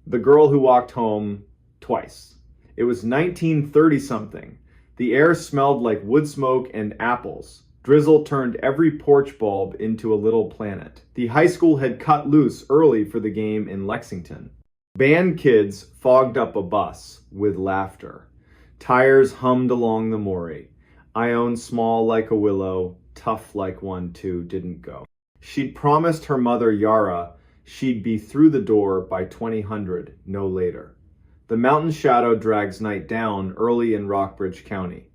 The girl who walked home twice. It was 1930-something. The air smelled like wood smoke and apples. Drizzle turned every porch bulb into a little planet. The high school had cut loose early for the game in Lexington. Band kids fogged up a bus with laughter. Tires hummed along the Maury. Ione, small like a willow, tough like one too, didn't go. She'd promised her mother Yara she'd be through the door by 2000, no later. The mountain shadow drags night down early in Rockbridge County.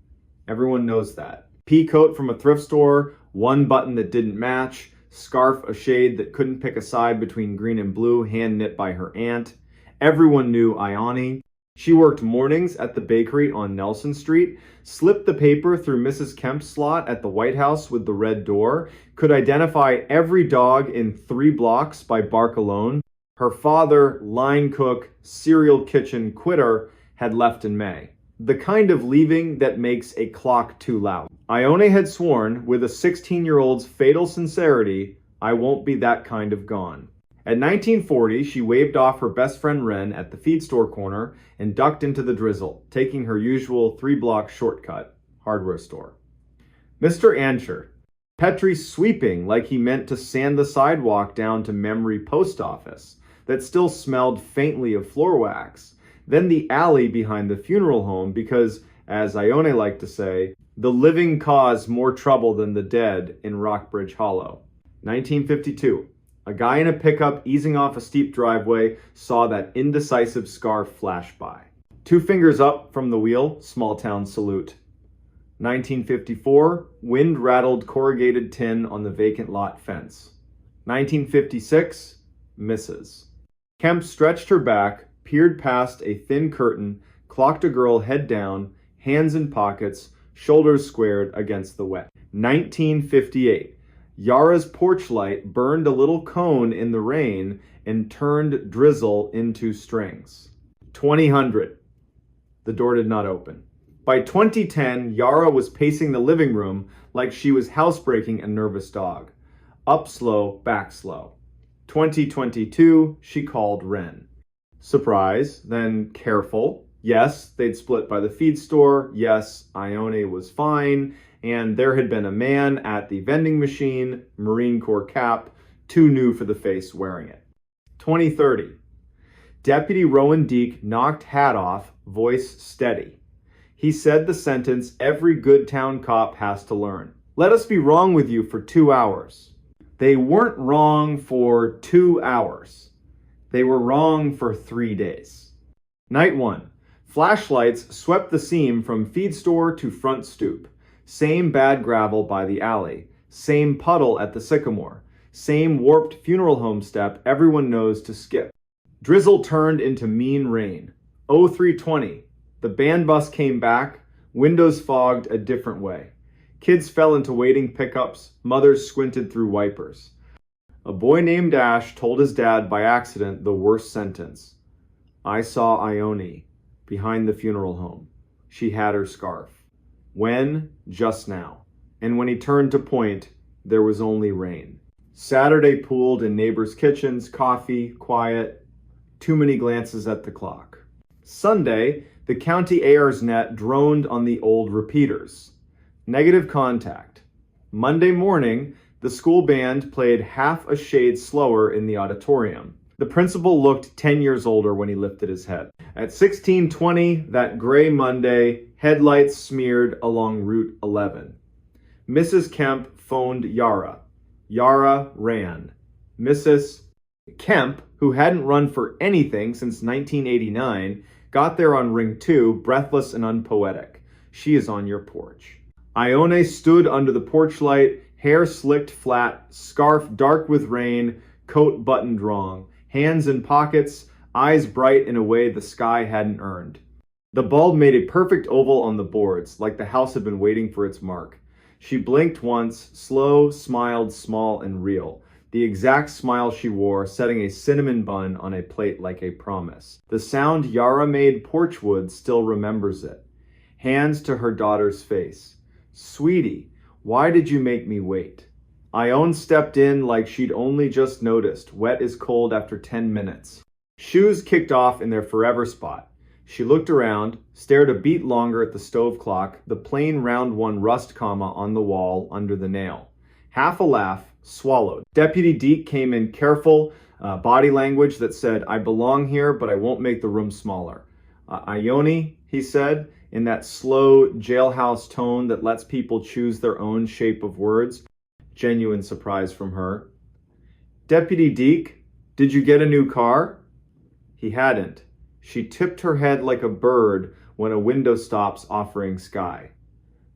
Everyone knows that. Pea coat from a thrift store, one button that didn't match, scarf a shade that couldn't pick a side between green and blue, hand knit by her aunt. Everyone knew Ione. She worked mornings at the bakery on Nelson Street, slipped the paper through Mrs. Kemp's slot at the White House with the red door, could identify every dog in 3 blocks by bark alone. Her father, line cook, cereal kitchen quitter, had left in May. The kind of leaving that makes a clock too loud. Ione had sworn, with a 16-year-old's fatal sincerity, "I won't be that kind of gone." At 1940, she waved off her best friend Wren at the feed store corner and ducked into the drizzle, taking her usual 3-block shortcut, hardware store. Mr. Ansher, Petrie sweeping like he meant to sand the sidewalk down to Memory Post Office that still smelled faintly of floor wax, then the alley behind the funeral home because, as Ione liked to say, the living cause more trouble than the dead in Rockbridge Hollow. 1952. A guy in a pickup easing off a steep driveway saw that indecisive scarf flash by. 2 fingers up from the wheel, small town salute. 1954, wind rattled corrugated tin on the vacant lot fence. 1956, misses. Kemp stretched her back, peered past a thin curtain, clocked a girl head down, hands in pockets, shoulders squared against the wet. 1958. Yara's porch light burned a little cone in the rain and turned drizzle into strings. 2000. The door did not open. By 2010, Yara was pacing the living room like she was housebreaking a nervous dog. Up slow, back slow. 2022, she called Wren. Surprise, then careful. Yes, they'd split by the feed store. Yes, Ione was fine. And there had been a man at the vending machine, Marine Corps cap, too new for the face wearing it. 2030. Deputy Rowan Deek knocked hat off, voice steady. He said the sentence every good town cop has to learn. Let us be wrong with you for 2 hours. They weren't wrong for 2 hours. They were wrong for 3 days. Night 1. Flashlights swept the seam from feed store to front stoop. Same bad gravel by the alley. Same puddle at the sycamore. Same warped funeral home step everyone knows to skip. Drizzle turned into mean rain. 0320. The band bus came back. Windows fogged a different way. Kids fell into waiting pickups. Mothers squinted through wipers. A boy named Ash told his dad by accident the worst sentence. I saw Ione behind the funeral home. She had her scarf. When? Just now. And when he turned to point, there was only rain. Saturday pooled in neighbors' kitchens, coffee, quiet, too many glances at the clock. Sunday, the county AR's net droned on the old repeaters. Negative contact. Monday morning, the school band played half a shade slower in the auditorium. The principal looked 10 years older when he lifted his head. At 16:20, that gray Monday, headlights smeared along Route 11. Mrs. Kemp phoned Yara. Yara ran. Mrs. Kemp, who hadn't run for anything since 1989, got there on ring 2, breathless and unpoetic. She is on your porch. Ione stood under the porch light, hair slicked flat, scarf dark with rain, coat buttoned wrong, hands in pockets, eyes bright in a way the sky hadn't earned. The bulb made a perfect oval on the boards, like the house had been waiting for its mark. She blinked once, slow, smiled, small and real. The exact smile she wore, setting a cinnamon bun on a plate like a promise. The sound Yara made porchwood still remembers it. Hands to her daughter's face. Sweetie, why did you make me wait? Ione stepped in like she'd only just noticed, wet as cold after 10 minutes. Shoes kicked off in their forever spot. She looked around, stared a beat longer at the stove clock, the plain round one rust comma on the wall under the nail. Half a laugh, swallowed. Deputy Deke came in careful, body language that said, "I belong here, but I won't make the room smaller." Ione, he said, in that slow jailhouse tone that lets people choose their own shape of words. Genuine surprise from her. "Deputy Deke, did you get a new car?" He hadn't. She tipped her head like a bird when a window stops offering sky.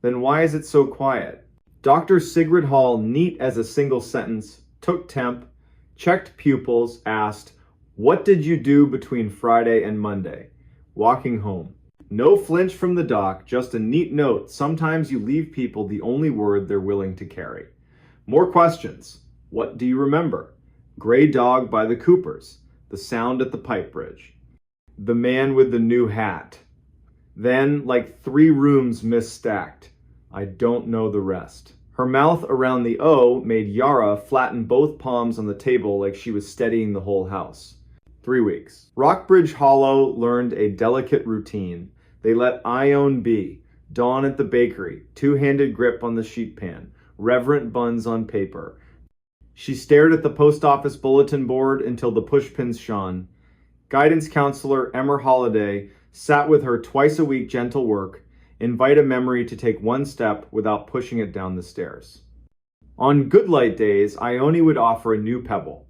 "Then why is it so quiet?" Dr. Sigrid Hall, neat as a single sentence, took temp, checked pupils, asked, "What did you do between Friday and Monday?" "Walking home." No flinch from the doc, just a neat note. Sometimes you leave people the only word they're willing to carry. More questions. "What do you remember?" "Gray dog by the Coopers." "The sound at the pipe bridge." "The man with the new hat." Then, like 3 rooms misstacked. "I don't know the rest." Her mouth around the O made Yara flatten both palms on the table like she was steadying the whole house. 3 weeks. Rockbridge Hollow learned a delicate routine. They let Ione be. Dawn at the bakery, 2-handed grip on the sheet pan, reverent buns on paper. She stared at the post office bulletin board until the pushpins shone. Guidance counselor Emmer Holliday sat with her twice a week gentle work, invite a memory to take one step without pushing it down the stairs. On good light days, Ione would offer a new pebble.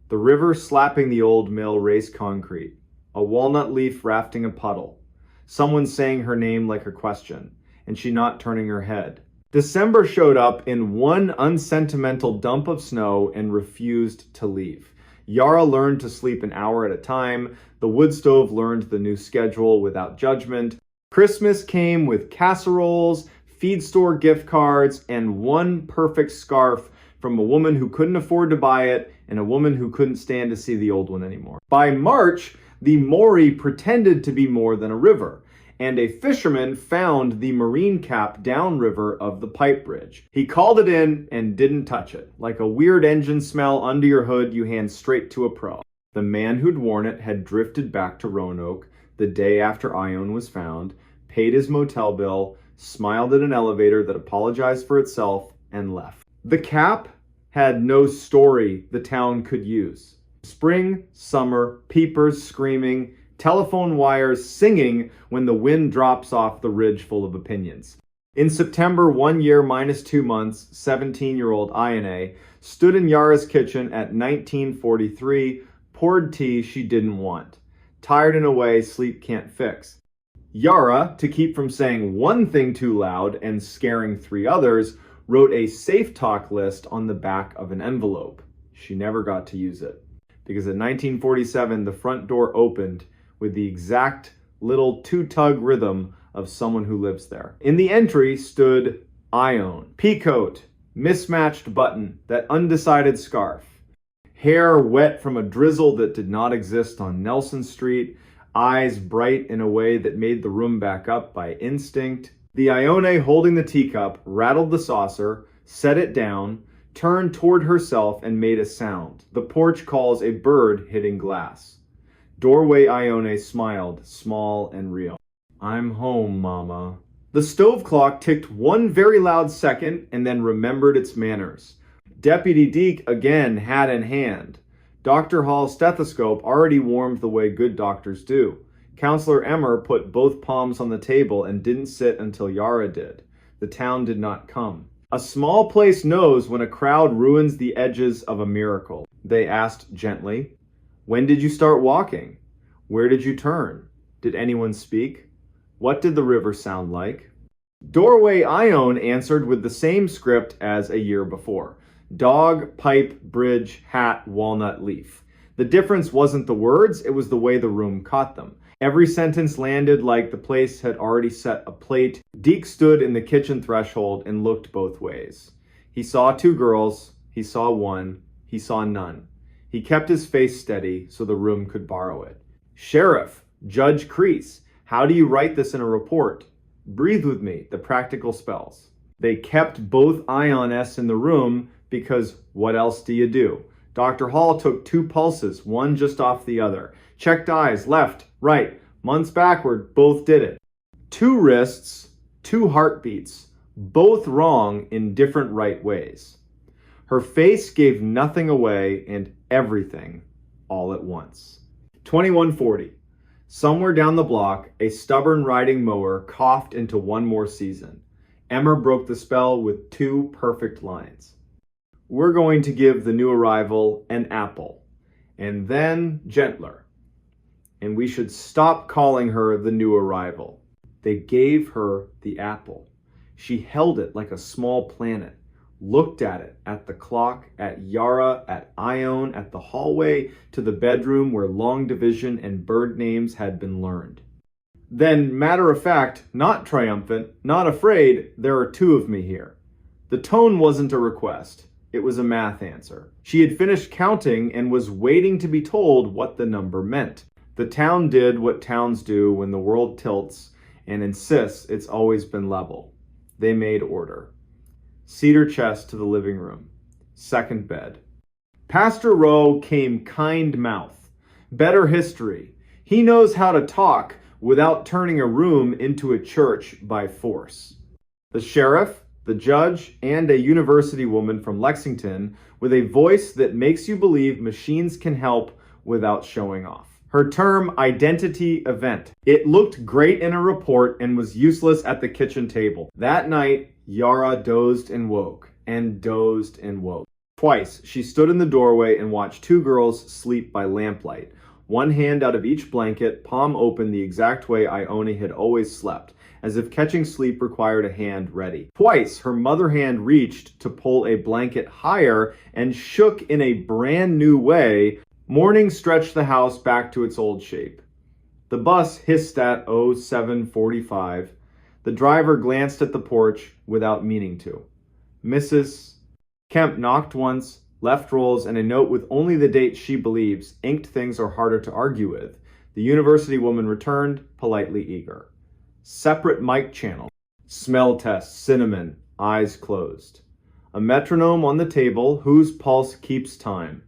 The river slapping the old mill race concrete. A walnut leaf rafting a puddle. Someone saying her name like a question, and she not turning her head. December showed up in one unsentimental dump of snow and refused to leave. Yara learned to sleep an hour at a time. The wood stove learned the new schedule without judgment. Christmas came with casseroles, feed store gift cards, and one perfect scarf from a woman who couldn't afford to buy it and a woman who couldn't stand to see the old one anymore. By March, the Maury pretended to be more than a river, and a fisherman found the marine cap downriver of the pipe bridge. He called it in and didn't touch it. Like a weird engine smell under your hood you hand straight to a pro. The man who'd worn it had drifted back to Roanoke the day after Ione was found, paid his motel bill, smiled at an elevator that apologized for itself, and left. The cap had no story the town could use. Spring, summer, peepers screaming, telephone wires singing when the wind drops off the ridge full of opinions. In September, 1 year minus 2 months, 17-year-old Ione stood in Yara's kitchen at 1943, poured tea she didn't want. Tired in a way sleep can't fix. Yara, to keep from saying one thing too loud and scaring 3 others, wrote a safe talk list on the back of an envelope. She never got to use it, because in 1947 the front door opened with the exact little 2-tug rhythm of someone who lives there. In the entry stood Ione. Peacoat, mismatched button, that undecided scarf. Hair wet from a drizzle that did not exist on Nelson Street, eyes bright in a way that made the room back up by instinct. The Ione holding the teacup rattled the saucer, set it down, turned toward herself and made a sound. The porch calls a bird hitting glass. Doorway Ione smiled, small and real. "I'm home, Mama." The stove clock ticked one very loud second and then remembered its manners. Deputy Deke again hat in hand. Dr. Hall's stethoscope already warmed the way good doctors do. Counselor Emmer put both palms on the table and didn't sit until Yara did. The town did not come. A small place knows when a crowd ruins the edges of a miracle. They asked gently, "When did you start walking? Where did you turn? Did anyone speak? What did the river sound like?" Doorway Ione answered with the same script as a year before. Dog, pipe, bridge, hat, walnut leaf. The difference wasn't the words, it was the way the room caught them. Every sentence landed like the place had already set a plate. Deke stood in the kitchen threshold and looked both ways. He saw 2 girls, he saw one, he saw none. He kept his face steady so the room could borrow it. "Sheriff, Judge Crease, how do you write this in a report? Breathe with me, the practical spells." They kept both Ionesses in the room because what else do you do? Dr. Hall took 2 pulses, one just off the other. Checked eyes, left, right, months backward, both did it. 2 wrists, 2 heartbeats, both wrong in different right ways. Her face gave nothing away and everything all at once. 2140. Somewhere down the block, a stubborn riding mower coughed into one more season. Emmer broke the spell with 2 perfect lines. We're going to give the new arrival an apple, and then gentler. And we should stop calling her the new arrival. They gave her the apple. She held it like a small planet, looked at it, at the clock, at Yara, at Ione, at the hallway, to the bedroom where long division and bird names had been learned. Then, matter of fact, not triumphant, not afraid, there are 2 of me here. The tone wasn't a request. It was a math answer. She had finished counting and was waiting to be told what the number meant. The town did what towns do when the world tilts and insists it's always been level. They made order. Cedar chest to the living room. Second bed. Pastor Rowe came kind mouth. Better history. He knows how to talk without turning a room into a church by force. The sheriff, the judge, and a university woman from Lexington with a voice that makes you believe machines can help without showing off. Her term, identity event. It looked great in a report and was useless at the kitchen table. That night, Yara dozed and woke, and dozed and woke. Twice, she stood in the doorway and watched 2 girls sleep by lamplight. One hand out of each blanket, palm open the exact way Ione had always slept, as if catching sleep required a hand ready. Twice, her mother hand reached to pull a blanket higher and shook in a brand new way. Morning stretched the house back to its old shape. The bus hissed at 07:45. The driver glanced at the porch without meaning to. Mrs. Kemp knocked once, left rolls, and a note with only the date she believes. Inked things are harder to argue with. The university woman returned, politely eager. Separate mic channel. Smell test, cinnamon, eyes closed. A metronome on the table whose pulse keeps time.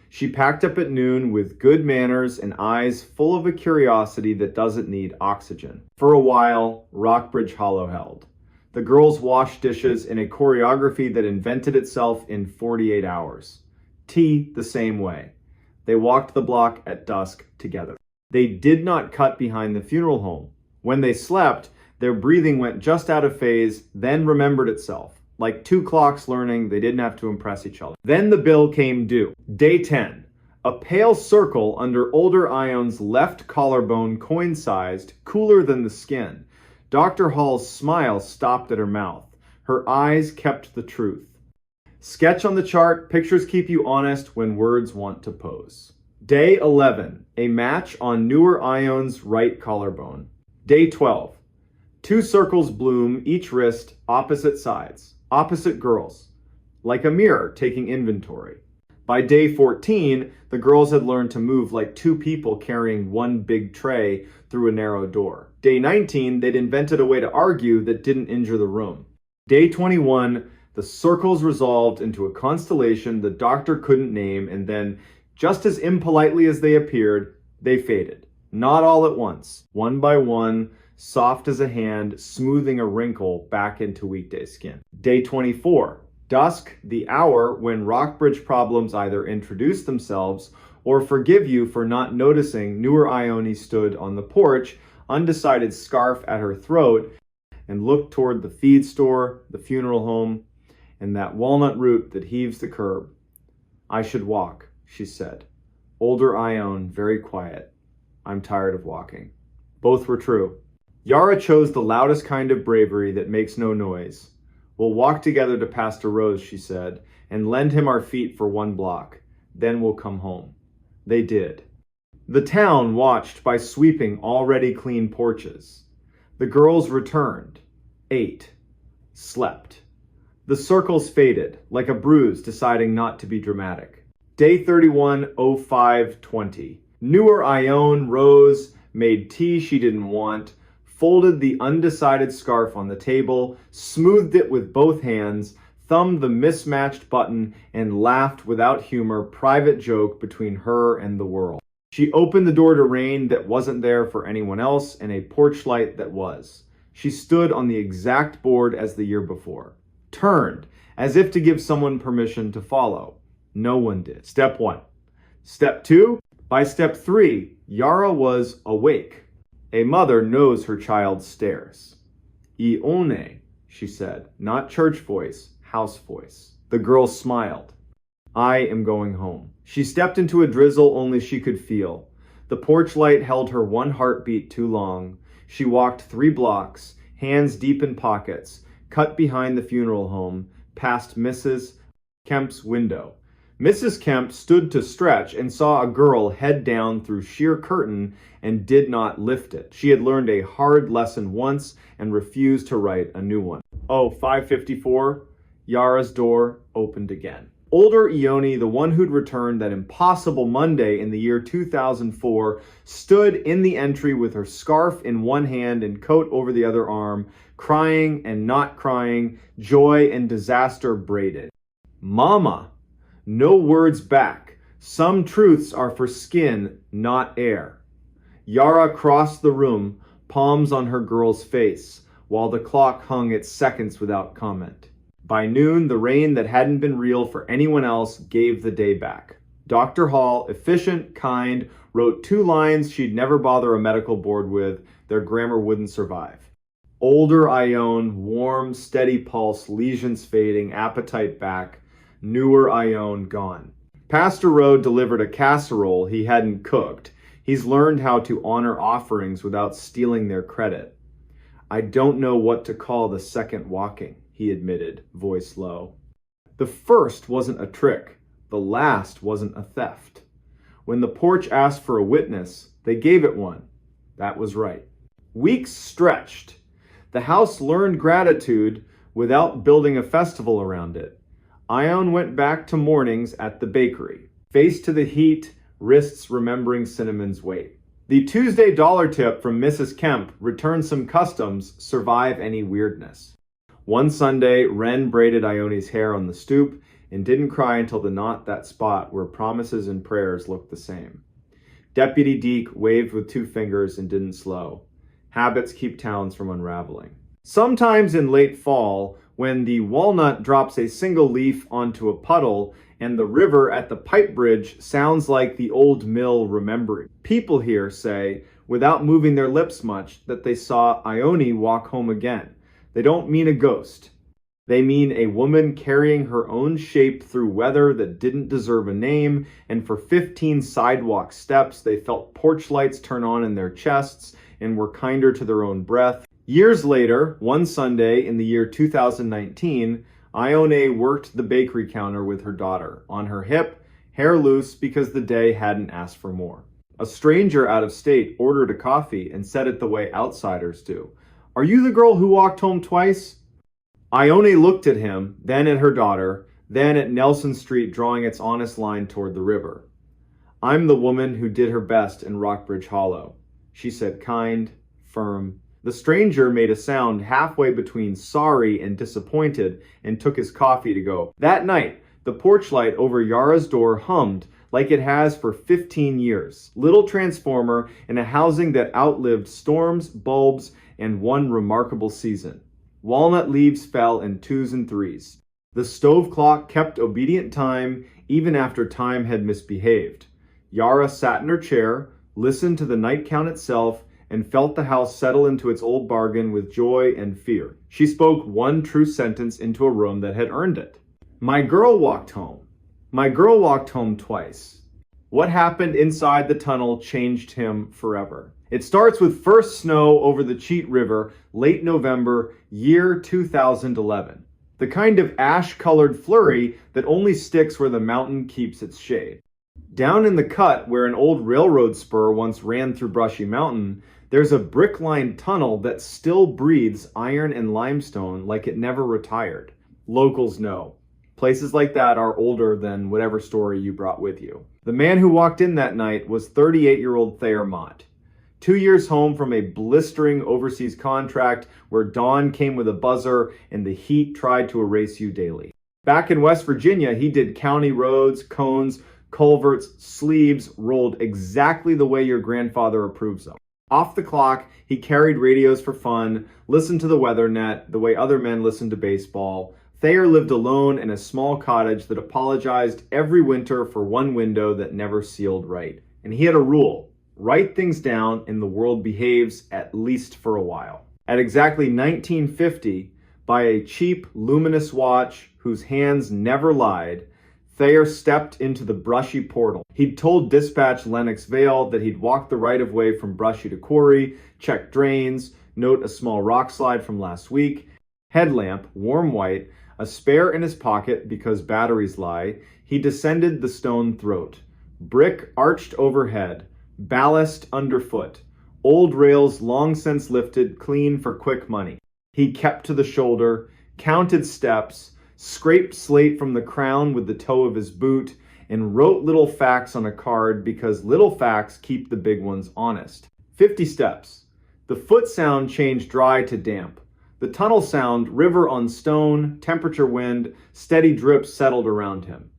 She packed up at noon with good manners and eyes full of a curiosity that doesn't need oxygen. For a while, Rockbridge Hollow held. The girls washed dishes in a choreography that invented itself in 48 hours. Tea the same way. They walked the block at dusk together. They did not cut behind the funeral home. When they slept, their breathing went just out of phase, then remembered itself. Like 2 clocks learning, they didn't have to impress each other. Then the bill came due. Day 10. A pale circle under older Ione's left collarbone, coin-sized, cooler than the skin. Dr. Hall's smile stopped at her mouth. Her eyes kept the truth. Sketch on the chart, pictures keep you honest when words want to pose. Day 11. A match on newer Ione's right collarbone. Day 12. 2 circles bloom, each wrist, opposite sides. Opposite girls, like a mirror taking inventory. By day 14, the girls had learned to move like 2 people carrying one big tray through a narrow door. Day 19, they'd invented a way to argue that didn't injure the room. Day 21, the circles resolved into a constellation the doctor couldn't name, and then, just as impolitely as they appeared, they faded. Not all at once, one by one, soft as a hand, smoothing a wrinkle back into weekday skin. Day 24. Dusk, the hour when Rockbridge problems either introduce themselves or forgive you for not noticing newer Ione stood on the porch, undecided scarf at her throat, and looked toward the feed store, the funeral home, and that walnut root that heaves the curb. I should walk, she said. Older Ione, very quiet. I'm tired of walking. Both were true. Yara chose the loudest kind of bravery that makes no noise. We'll walk together to Pastor Rowe's, she said, and lend him our feet for 1 block. Then we'll come home. They did. The town watched by sweeping already clean porches. The girls returned, ate, slept. The circles faded, like a bruise deciding not to be dramatic. Day 31, 05:20. Newer Ione rose, made tea she didn't want, folded the undecided scarf on the table, smoothed it with both hands, thumbed the mismatched button and laughed without humor, private joke between her and the world. She opened the door to rain that wasn't there for anyone else and a porch light that was. She stood on the exact board as the year before. Turned, as if to give someone permission to follow. No one did. Step 1. Step 2. By step 3, Yara was awake. A mother knows her child stares. Ione, she said, not church voice, house voice. The girl smiled. I am going home. She stepped into a drizzle only she could feel. The porch light held her one heartbeat too long. She walked 3 blocks, hands deep in pockets, cut behind the funeral home, past Mrs. Kemp's window. Mrs. Kemp stood to stretch and saw a girl head down through sheer curtain and did not lift it. She had learned a hard lesson once and refused to write a new one. Oh, 5:54, Yara's door opened again. Older Ione, the one who'd returned that impossible Monday in the year 2004, stood in the entry with her scarf in one hand and coat over the other arm, crying and not crying, joy and disaster braided. Mama! No words back. Some truths are for skin, not air. Yara crossed the room, palms on her girl's face, while the clock hung its seconds without comment. By noon, the rain that hadn't been real for anyone else gave the day back. Dr. Hall, efficient, kind, wrote 2 lines she'd never bother a medical board with. Their grammar wouldn't survive. Older Ione, warm, steady pulse, lesions fading, appetite back. Newer Ione gone. Pastor Rode delivered a casserole he hadn't cooked. He's learned how to honor offerings without stealing their credit. I don't know what to call the second walking, he admitted, voice low. The first wasn't a trick. The last wasn't a theft. When the porch asked for a witness, they gave it one. That was right. Weeks stretched. The house learned gratitude without building a festival around it. Ione went back to mornings at the bakery, face to the heat, wrists remembering cinnamon's weight. The Tuesday dollar tip from Mrs. Kemp, return some customs, survive any weirdness. One Sunday, Wren braided Ione's hair on the stoop and didn't cry until the knot that spot where promises and prayers looked the same. Deputy Deke waved with 2 fingers and didn't slow. Habits keep towns from unraveling. Sometimes in late fall, when the walnut drops a single leaf onto a puddle and the river at the pipe bridge sounds like the old mill remembering. People here say, without moving their lips much, that they saw Ione walk home again. They don't mean a ghost. They mean a woman carrying her own shape through weather that didn't deserve a name, and for 15 sidewalk steps they felt porch lights turn on in their chests and were kinder to their own breath. Years later, one Sunday in the year 2019, Ione worked the bakery counter with her daughter, on her hip, hair loose because the day hadn't asked for more. A stranger out of state ordered a coffee and said it the way outsiders do. Are you the girl who walked home twice? Ione looked at him, then at her daughter, then at Nelson Street drawing its honest line toward the river. I'm the woman who did her best in Rockbridge Hollow, she said, kind, firm. The stranger made a sound halfway between sorry and disappointed and took his coffee to go. That night, the porch light over Yara's door hummed like it has for 15 years. Little transformer in a housing that outlived storms, bulbs, and one remarkable season. Walnut leaves fell in 2s and 3s. The stove clock kept obedient time even after time had misbehaved. Yara sat in her chair, listened to the night count itself, and felt the house settle into its old bargain with joy and fear. She spoke one true sentence into a room that had earned it. My girl walked home. My girl walked home twice. What happened inside the tunnel changed him forever. It starts with first snow over the Cheat River, late November, year 2011. The kind of ash-colored flurry that only sticks where the mountain keeps its shade. Down in the cut, where an old railroad spur once ran through Brushy Mountain, there's a brick-lined tunnel that still breathes iron and limestone like it never retired. Locals know. Places like that are older than whatever story you brought with you. The man who walked in that night was 38-year-old Thayer Mott. 2 years home from a blistering overseas contract where dawn came with a buzzer and the heat tried to erase you daily. Back in West Virginia, he did county roads, cones, culverts, sleeves, rolled exactly the way your grandfather approves of. Off the clock, he carried radios for fun, listened to the weather net the way other men listened to baseball. Thayer lived alone in a small cottage that apologized every winter for one window that never sealed right. And he had a rule: write things down and the world behaves, at least for a while. At exactly 1950, by a cheap, luminous watch whose hands never lied, Thayer stepped into the Brushy portal. He'd told dispatch Lennox Vale that he'd walk the right-of-way from Brushy to Quarry, check drains, note a small rock slide from last week, headlamp, warm white, a spare in his pocket because batteries lie. He descended the stone throat. Brick arched overhead, ballast underfoot, old rails long since lifted, clean for quick money. He kept to the shoulder, counted steps, scraped slate from the crown with the toe of his boot, and wrote little facts on a card because little facts keep the big ones honest. 50 steps. The foot sound changed dry to damp. The tunnel sound, river on stone, temperature wind, steady drip settled around him.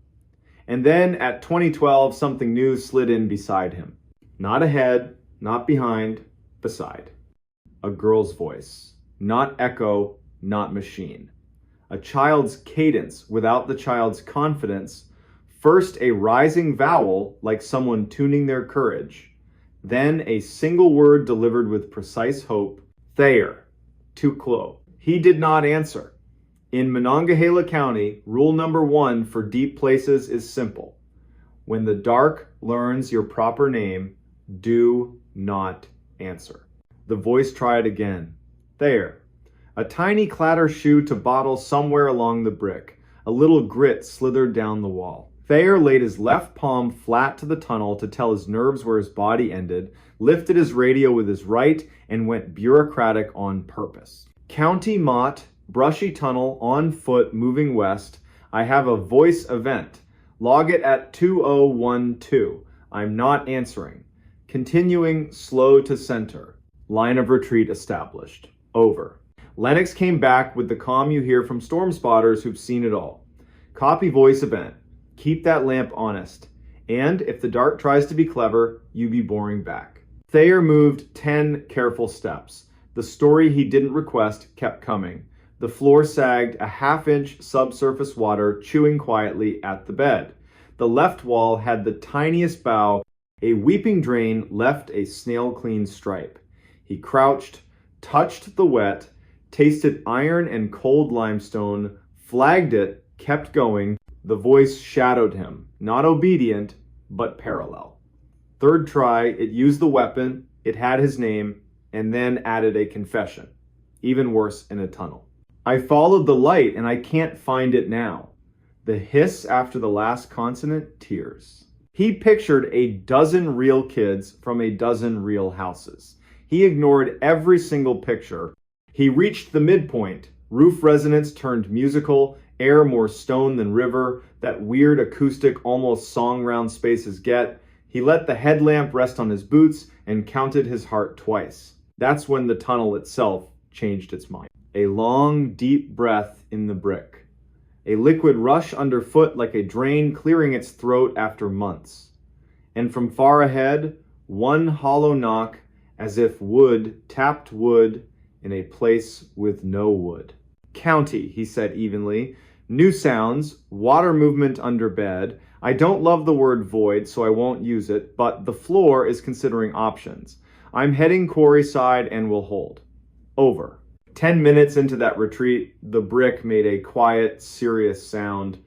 And then at 2012, something new slid in beside him. Not ahead, not behind, beside. A girl's voice. Not echo, not machine. A child's cadence without the child's confidence. First a rising vowel like someone tuning their courage. Then a single word delivered with precise hope. Thayer. Tuklo. He did not answer. In Monongahela County, rule number 1 for deep places is simple. When the dark learns your proper name, do not answer. The voice tried again. Thayer. A tiny clatter shoe to bottle somewhere along the brick. A little grit slithered down the wall. Thayer laid his left palm flat to the tunnel to tell his nerves where his body ended, lifted his radio with his right, and went bureaucratic on purpose. County Mott, Brushy Tunnel, on foot, moving west. I have a voice event. Log it at 2012. I'm not answering. Continuing slow to center. Line of retreat established. Over. Lennox came back with the calm you hear from storm spotters who've seen it all. Copy voice event. Keep that lamp honest. And if the dark tries to be clever, you be boring back. Thayer moved 10 careful steps. The story he didn't request kept coming. The floor sagged, a half-inch subsurface water chewing quietly at the bed. The left wall had the tiniest bow. A weeping drain left a snail-clean stripe. He crouched, touched the wet, tasted iron and cold limestone, flagged it, kept going. The voice shadowed him, not obedient, but parallel. Third try, it used the weapon, it had his name, and then added a confession. Even worse in a tunnel. I followed the light and I can't find it now. The hiss after the last consonant, tears. He pictured a dozen real kids from a dozen real houses. He ignored every single picture. He reached the midpoint. Roof resonance turned musical, air more stone than river, that weird acoustic almost song round spaces get. He let the headlamp rest on his boots and counted his heart twice. That's when the tunnel itself changed its mind. A long, deep breath in the brick. A liquid rush underfoot like a drain clearing its throat after months. And from far ahead, one hollow knock as if wood tapped wood in a place with no wood. County, he said evenly. New sounds, water movement under bed. I don't love the word void, so I won't use it, but the floor is considering options. I'm heading quarry side and will hold. Over. 10 minutes into that retreat, the brick made a quiet, serious sound.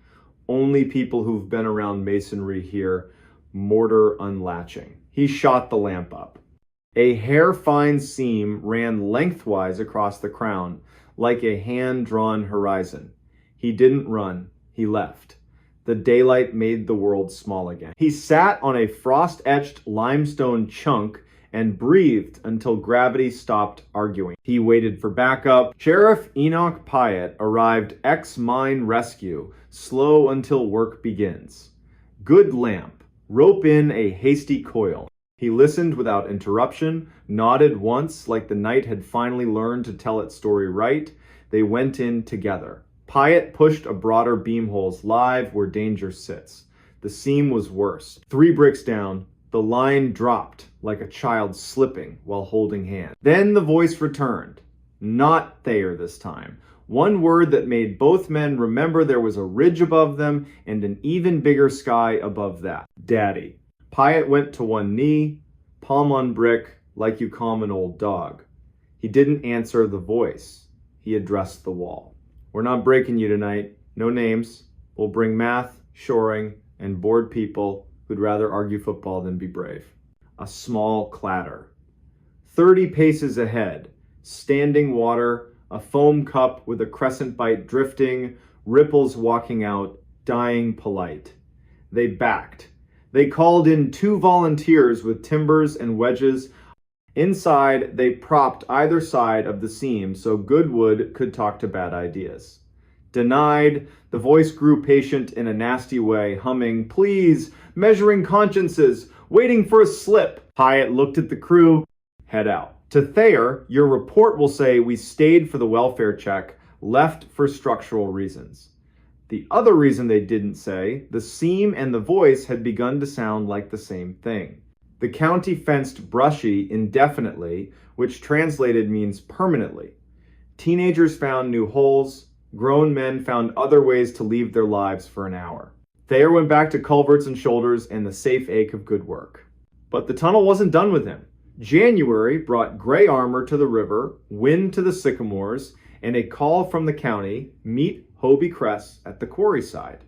Only people who've been around masonry hear mortar unlatching. He shot the lamp up. A hair-fine seam ran lengthwise across the crown, like a hand-drawn horizon. He didn't run. He left. The daylight made the world small again. He sat on a frost-etched limestone chunk and breathed until gravity stopped arguing. He waited for backup. Sheriff Enoch Pyatt arrived ex-mine rescue, slow until work begins. Good lamp. Rope in a hasty coil. He listened without interruption, nodded once like the night had finally learned to tell its story right. They went in together. Pyatt pushed a broader beamholes live where danger sits. The seam was worse. 3 bricks down, the line dropped like a child slipping while holding hands. Then the voice returned. Not Thayer this time. One word that made both men remember there was a ridge above them and an even bigger sky above that. Daddy. Pyatt went to one knee, palm on brick, like you calm an old dog. He didn't answer the voice. He addressed the wall. We're not breaking you tonight. No names. We'll bring math, shoring, and bored people who'd rather argue football than be brave. A small clatter. 30 paces ahead, standing water, a foam cup with a crescent bite drifting, ripples walking out, dying polite. They backed. They called in 2 volunteers with timbers and wedges. Inside, they propped either side of the seam so Goodwood could talk to bad ideas. Denied, the voice grew patient in a nasty way, humming, please, measuring consciences, waiting for a slip. Pyatt looked at the crew, head out. To Thayer, your report will say we stayed for the welfare check, left for structural reasons. The other reason they didn't say, the seam and the voice had begun to sound like the same thing. The county fenced Brushy indefinitely, which translated means permanently. Teenagers found new holes. Grown men found other ways to leave their lives for an hour. Thayer went back to culverts and shoulders and the safe ache of good work. But the tunnel wasn't done with him. January brought gray armor to the river, wind to the sycamores, and a call from the county, meet Hobie Kress at the quarry side.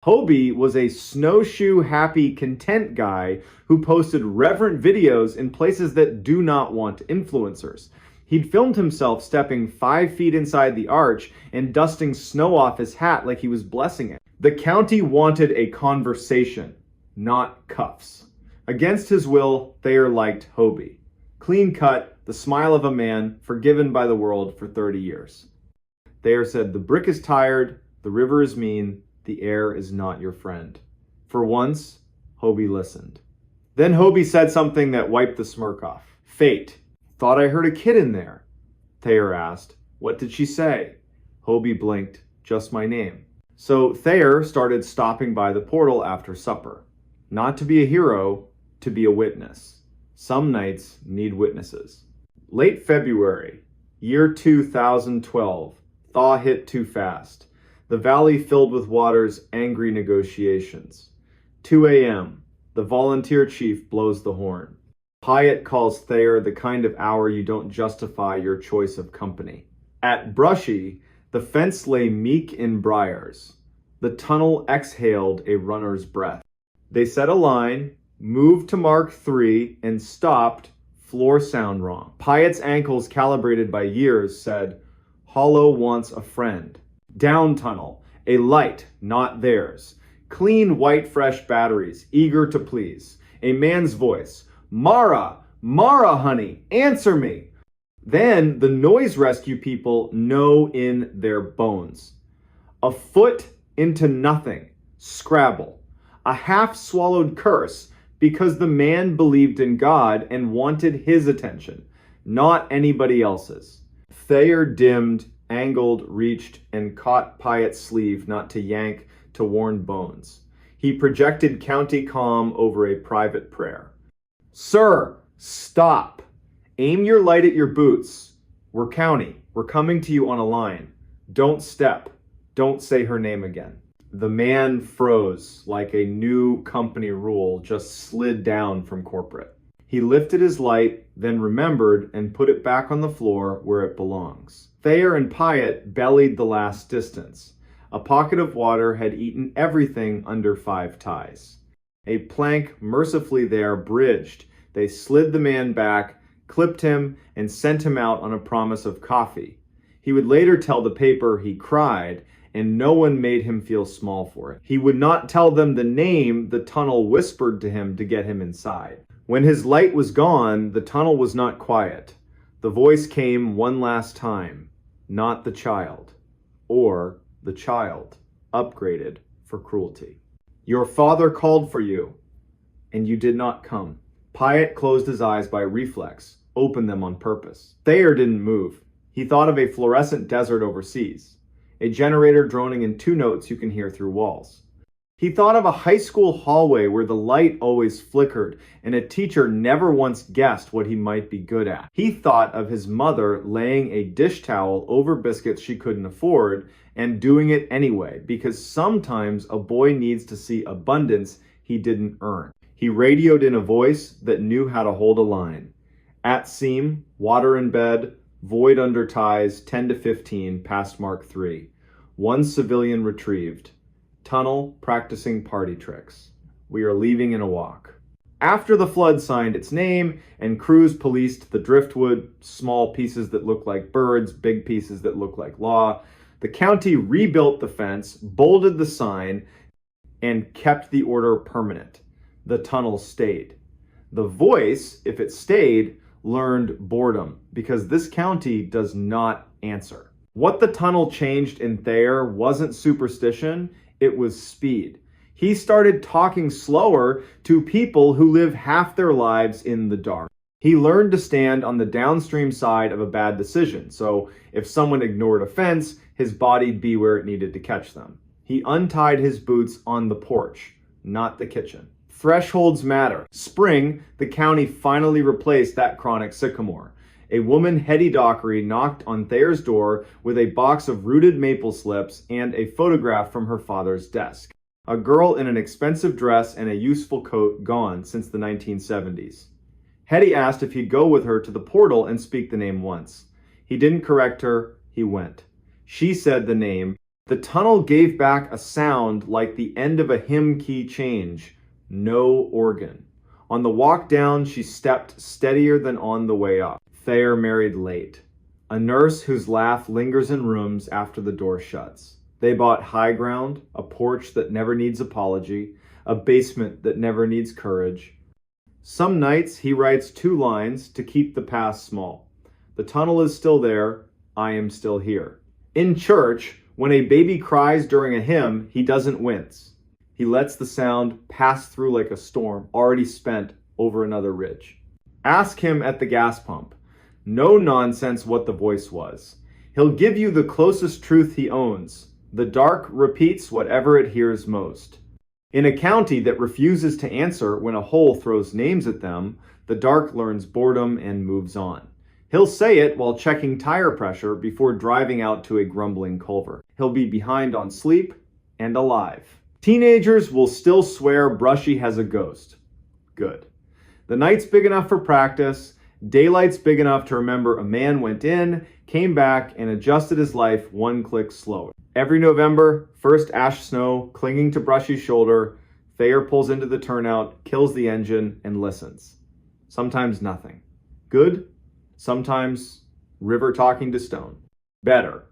Hobie was a snowshoe happy, content guy who posted reverent videos in places that do not want influencers. He'd filmed himself stepping 5 feet inside the arch and dusting snow off his hat like he was blessing it. The county wanted a conversation, not cuffs. Against his will, Thayer liked Hobie. Clean cut, the smile of a man forgiven by the world for 30 years. Thayer said, the brick is tired, the river is mean, the air is not your friend. For once, Hobie listened. Then Hobie said something that wiped the smirk off. Fate. Thought I heard a kid in there. Thayer asked, what did she say? Hobie blinked, just my name. So Thayer started stopping by the portal after supper. Not to be a hero, to be a witness. Some nights need witnesses. Late February, year 2012, thaw hit too fast. The valley filled with water's angry negotiations. 2 a.m., the volunteer chief blows the horn. Pyatt calls Thayer the kind of hour you don't justify your choice of company. At Brushy, the fence lay meek in briars. The tunnel exhaled a runner's breath. They set a line, moved to mark 3, and stopped, floor sound wrong. Pyatt's ankles, calibrated by years, said, Hollow wants a friend. Down tunnel, a light, not theirs. Clean, white, fresh batteries, eager to please. A man's voice, Mara, Mara, honey, answer me. Then the noise rescue people know in their bones. A foot into nothing, Scrabble. A half-swallowed curse because the man believed in God and wanted his attention, not anybody else's. Thayer dimmed, angled, reached, and caught Pyatt's sleeve not to yank, to warn bones. He projected county calm over a private prayer. Sir, stop. Aim your light at your boots. We're county. We're coming to you on a line. Don't step. Don't say her name again. The man froze like a new company rule just slid down from corporate. He lifted his light, then remembered and put it back on the floor where it belongs. Thayer and Pyatt bellied the last distance. A pocket of water had eaten everything under 5 ties. A plank mercifully there bridged. They slid the man back, clipped him, and sent him out on a promise of coffee. He would later tell the paper he cried, and no one made him feel small for it. He would not tell them the name the tunnel whispered to him to get him inside. When his light was gone, the tunnel was not quiet. The voice came one last time, not the child, or the child, upgraded for cruelty. Your father called for you, and you did not come. Pyatt closed his eyes by reflex, opened them on purpose. Thayer didn't move. He thought of a fluorescent desert overseas. a generator droning in 2 notes you can hear through walls. He thought of a high school hallway where the light always flickered and a teacher never once guessed what he might be good at. He thought of his mother laying a dish towel over biscuits she couldn't afford and doing it anyway, because sometimes a boy needs to see abundance he didn't earn. He radioed in a voice that knew how to hold a line. At seam, water in bed, void under ties, 10 to 15, past Mark 3. 1 civilian retrieved. Tunnel, practicing party tricks. We are leaving in a walk. After the flood signed its name and crews policed the driftwood, small pieces that look like birds, big pieces that look like law, the county rebuilt the fence, bolted the sign, and kept the order permanent. The tunnel stayed. The voice, if it stayed, learned boredom, because this county does not answer. What the tunnel changed in Thayer wasn't superstition, it was speed. He started talking slower to people who live half their lives in the dark. He learned to stand on the downstream side of a bad decision, so if someone ignored a fence, his body'd be where it needed to catch them. He untied his boots on the porch, not the kitchen. Thresholds matter. Spring, the county finally replaced that chronic sycamore. A woman, Hetty Dockery, knocked on Thayer's door with a box of rooted maple slips and a photograph from her father's desk. A girl in an expensive dress and a useful coat gone since the 1970s. Hetty asked if he'd go with her to the portal and speak the name once. He didn't correct her, he went. She said the name. The tunnel gave back a sound like the end of a hymn key change. No organ. On the walk down, she stepped steadier than on the way up. Thayer married late. A nurse whose laugh lingers in rooms after the door shuts. They bought high ground, a porch that never needs apology, a basement that never needs courage. Some nights he writes 2 lines to keep the past small. The tunnel is still there, I am still here. In church, when a baby cries during a hymn, he doesn't wince. He lets the sound pass through like a storm already spent over another ridge. Ask him at the gas pump. No nonsense what the voice was. He'll give you the closest truth he owns. The dark repeats whatever it hears most. In a county that refuses to answer when a hole throws names at them, the dark learns boredom and moves on. He'll say it while checking tire pressure before driving out to a grumbling culvert. He'll be behind on sleep and alive. Teenagers will still swear Brushy has a ghost. Good. The night's big enough for practice. Daylight's big enough to remember a man went in, came back, and adjusted his life 1 click slower. Every November, first ash snow, clinging to Brushy's shoulder, Thayer pulls into the turnout, kills the engine, and listens. Sometimes nothing. Good. Sometimes river talking to stone. Better.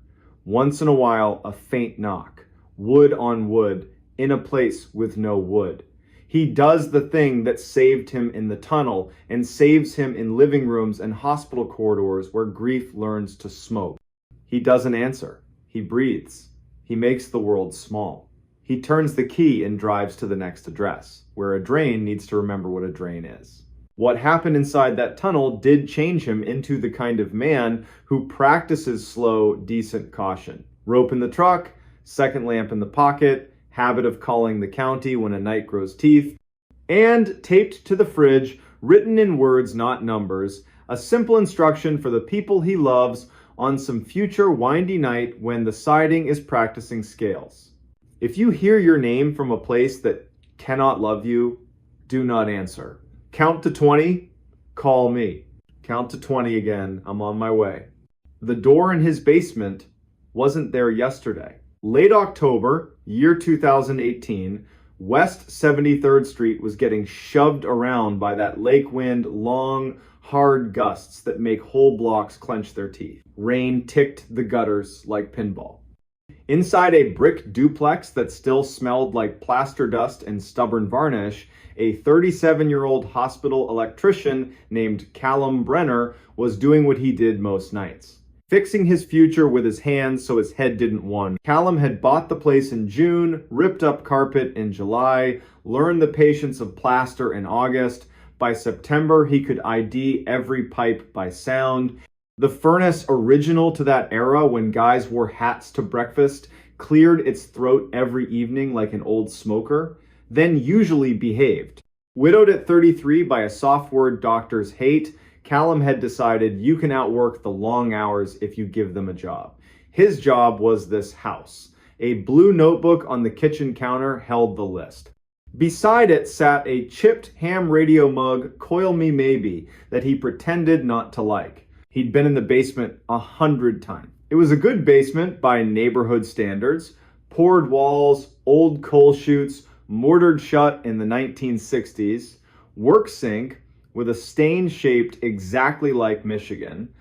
Once in a while, a faint knock. Wood on wood, in a place with no wood. He does the thing that saved him in the tunnel and saves him in living rooms and hospital corridors where grief learns to smoke. He doesn't answer. He breathes. He makes the world small. He turns the key and drives to the next address, where a drain needs to remember what a drain is. What happened inside that tunnel did change him into the kind of man who practices slow, decent caution. Rope in the truck, second lamp in the pocket, habit of calling the county when a night grows teeth, and taped to the fridge, written in words not numbers, a simple instruction for the people he loves on some future windy night when the siding is practicing scales. If you hear your name from a place that cannot love you, do not answer. Count to 20, call me. Count to 20 again, I'm on my way. The door in his basement wasn't there yesterday. Late October, year 2018, West 73rd Street was getting shoved around by that lake wind, long, hard gusts that make whole blocks clench their teeth. Rain ticked the gutters like pinball. Inside a brick duplex that still smelled like plaster dust and stubborn varnish, a 37-year-old hospital electrician named Callum Brenner was doing what he did most nights. Fixing his future with his hands so his head didn't wander. Callum had bought the place in June, ripped up carpet in July, learned the patience of plaster in August. By September, he could ID every pipe by sound. The furnace, original to that era when guys wore hats to breakfast, cleared its throat every evening like an old smoker, then usually behaved. Widowed at 33 by a soft-word doctor's hate, Callum had decided you can outwork the long hours if you give them a job. His job was this house. A blue notebook on the kitchen counter held the list. Beside it sat a chipped ham radio mug, Coil Me Maybe, that he pretended not to like. He'd been in the basement 100 times. It was a good basement by neighborhood standards. Poured walls, old coal chutes, mortared shut in the 1960s, work sink with a stain shaped exactly like Michigan.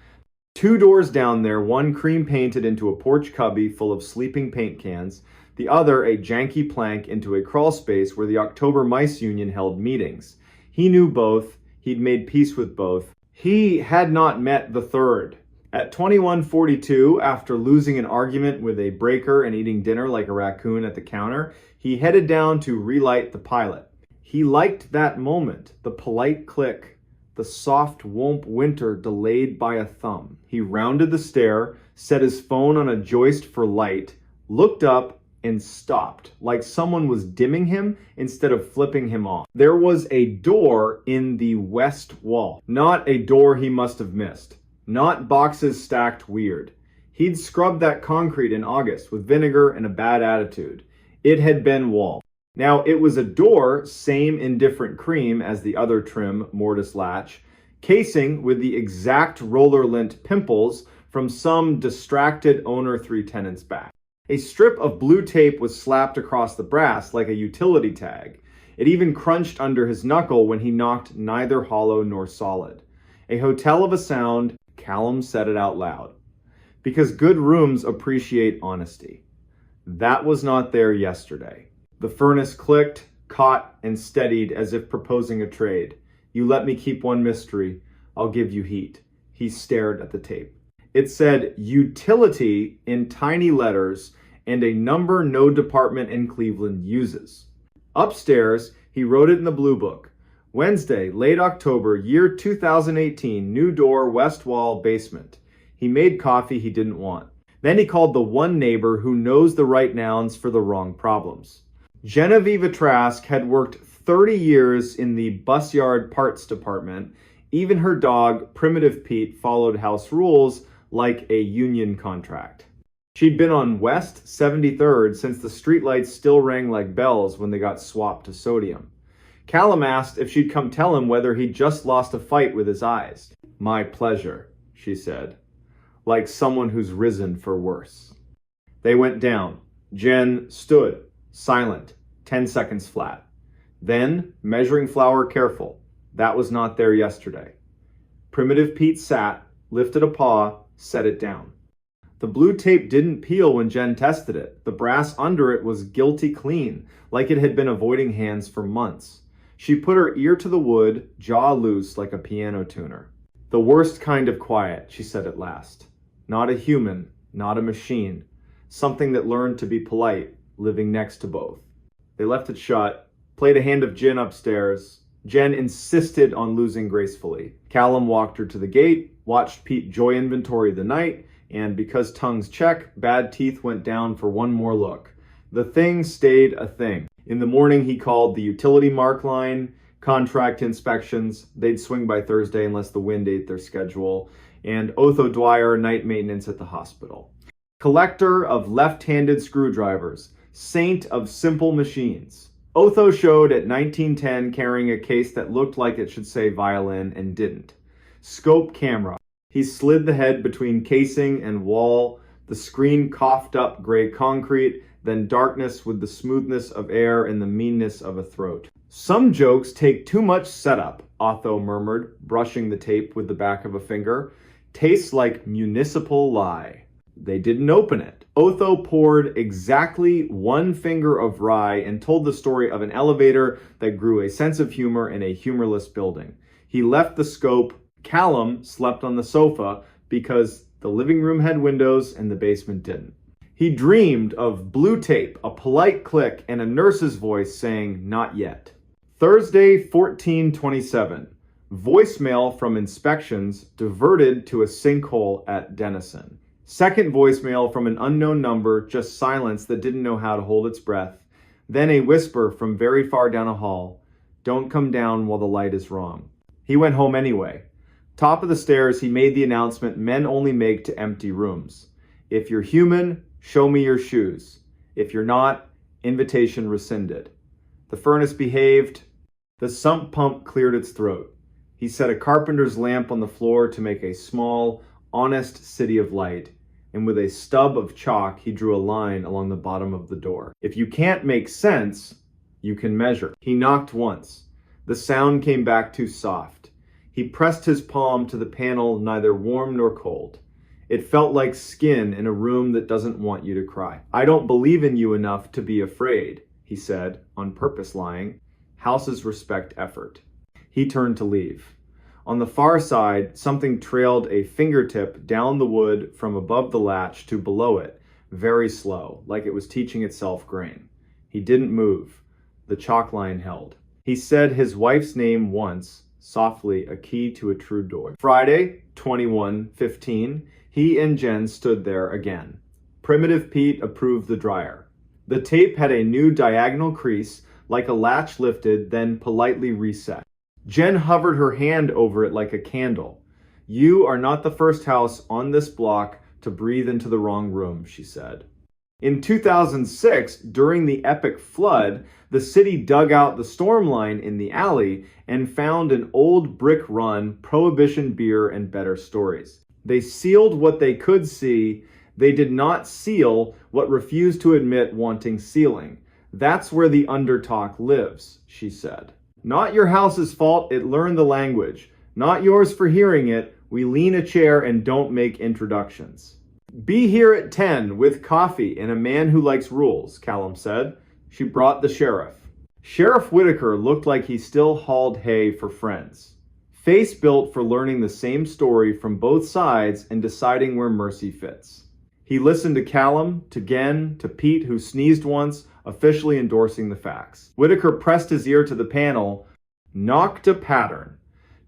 2 doors down there, one cream painted into a porch cubby full of sleeping paint cans, the other a janky plank into a crawl space where the October Mice Union held meetings. He knew both, he'd made peace with both. He had not met the third. At 21:42, after losing an argument with a breaker and eating dinner like a raccoon at the counter, he headed down to relight the pilot. He liked that moment, the polite click, the soft whomp winter delayed by a thumb. He rounded the stair, set his phone on a joist for light, looked up, and stopped, like someone was dimming him instead of flipping him off. There was a door in the west wall. Not a door he must have missed. Not boxes stacked weird. He'd scrubbed that concrete in August with vinegar and a bad attitude. It had been wall. Now, it was a door, same indifferent cream as the other trim mortise latch, casing with the exact roller lint pimples from some distracted owner 3 tenants back. A strip of blue tape was slapped across the brass like a utility tag. It even crunched under his knuckle when he knocked neither hollow nor solid. A hotel of a sound, Callum said it out loud. Because good rooms appreciate honesty. That was not there yesterday. The furnace clicked, caught, and steadied as if proposing a trade. You let me keep one mystery, I'll give you heat. He stared at the tape. It said utility in tiny letters and a number no department in Cleveland uses. Upstairs, he wrote it in the blue book. Wednesday, late October, year 2018, new door, west wall, basement. He made coffee he didn't want. Then he called the one neighbor who knows the right nouns for the wrong problems. Genevieve Trask had worked 30 years in the bus yard parts department. Even her dog, Primitive Pete, followed house rules like a union contract. She'd been on West 73rd since the streetlights still rang like bells when they got swapped to sodium. Callum asked if she'd come tell him whether he'd just lost a fight with his eyes. My pleasure, she said, like someone who's risen for worse. They went down. Jen stood, silent, 10 seconds flat. Then, measuring flour careful. That was not there yesterday. Primitive Pete sat, lifted a paw, set it down. The blue tape didn't peel when Jen tested it. The brass under it was guilty clean, like it had been avoiding hands for months. She put her ear to the wood, jaw loose like a piano tuner. The worst kind of quiet, she said at last. Not a human, not a machine. Something that learned to be polite, living next to both. They left it shut, played a hand of gin upstairs. Jen insisted on losing gracefully. Callum walked her to the gate, watched Pete joy inventory the night, and because tongues check, bad teeth went down for one more look. The thing stayed a thing. In the morning, he called the utility mark line, contract inspections. They'd swing by Thursday unless the wind ate their schedule, and Otho Dwyer night maintenance at the hospital. Collector of left-handed screwdrivers, saint of simple machines. Otho showed at 1910 carrying a case that looked like it should say violin and didn't. Scope camera. He slid the head between casing and wall. The screen coughed up gray concrete, then darkness with the smoothness of air and the meanness of a throat. Some jokes take too much setup, Otho murmured, brushing the tape with the back of a finger. Tastes like municipal lie. They didn't open it. Otho poured exactly one finger of rye and told the story of an elevator that grew a sense of humor in a humorless building. He left the scope. Callum slept on the sofa because the living room had windows and the basement didn't. He dreamed of blue tape, a polite click, and a nurse's voice saying, "Not yet." Thursday, 14/27. Voicemail from inspections diverted to a sinkhole at Denison. Second voicemail from an unknown number, just silence that didn't know how to hold its breath. Then a whisper from very far down a hall. Don't come down while the light is wrong. He went home anyway. Top of the stairs, he made the announcement men only make to empty rooms. If you're human, show me your shoes. If you're not, invitation rescinded. The furnace behaved. The sump pump cleared its throat. He set a carpenter's lamp on the floor to make a small, honest city of light, and with a stub of chalk he drew a line along the bottom of the door. If you can't make sense, you can measure. He knocked once. The sound came back too soft. He pressed his palm to the panel, neither warm nor cold. It felt like skin in a room that doesn't want you to cry. I don't believe in you enough to be afraid, he said, on purpose lying. Houses respect effort. He turned to leave. On the far side, something trailed a fingertip down the wood from above the latch to below it, very slow, like it was teaching itself grain. He didn't move. The chalk line held. He said his wife's name once, softly, a key to a true door. Friday, 21:15, he and Jen stood there again. Primitive Pete approved the dryer. The tape had a new diagonal crease, like a latch lifted, then politely reset. Jen hovered her hand over it like a candle. You are not the first house on this block to breathe into the wrong room, she said. In 2006, during the epic flood, the city dug out the storm line in the alley and found an old brick run, prohibition beer, and better stories. They sealed what they could see. They did not seal what refused to admit wanting sealing. That's where the undertalk lives, she said. Not your house's fault, it learned the language. Not yours for hearing it. We lean a chair and don't make introductions. Be here at 10 with coffee and a man who likes rules, Callum said. She brought the sheriff. Sheriff Whitaker looked like he still hauled hay for friends. Face built for learning the same story from both sides and deciding where mercy fits. He listened to Callum, to Gen, to Pete, who sneezed once, officially endorsing the facts. Whitaker pressed his ear to the panel, knocked a pattern.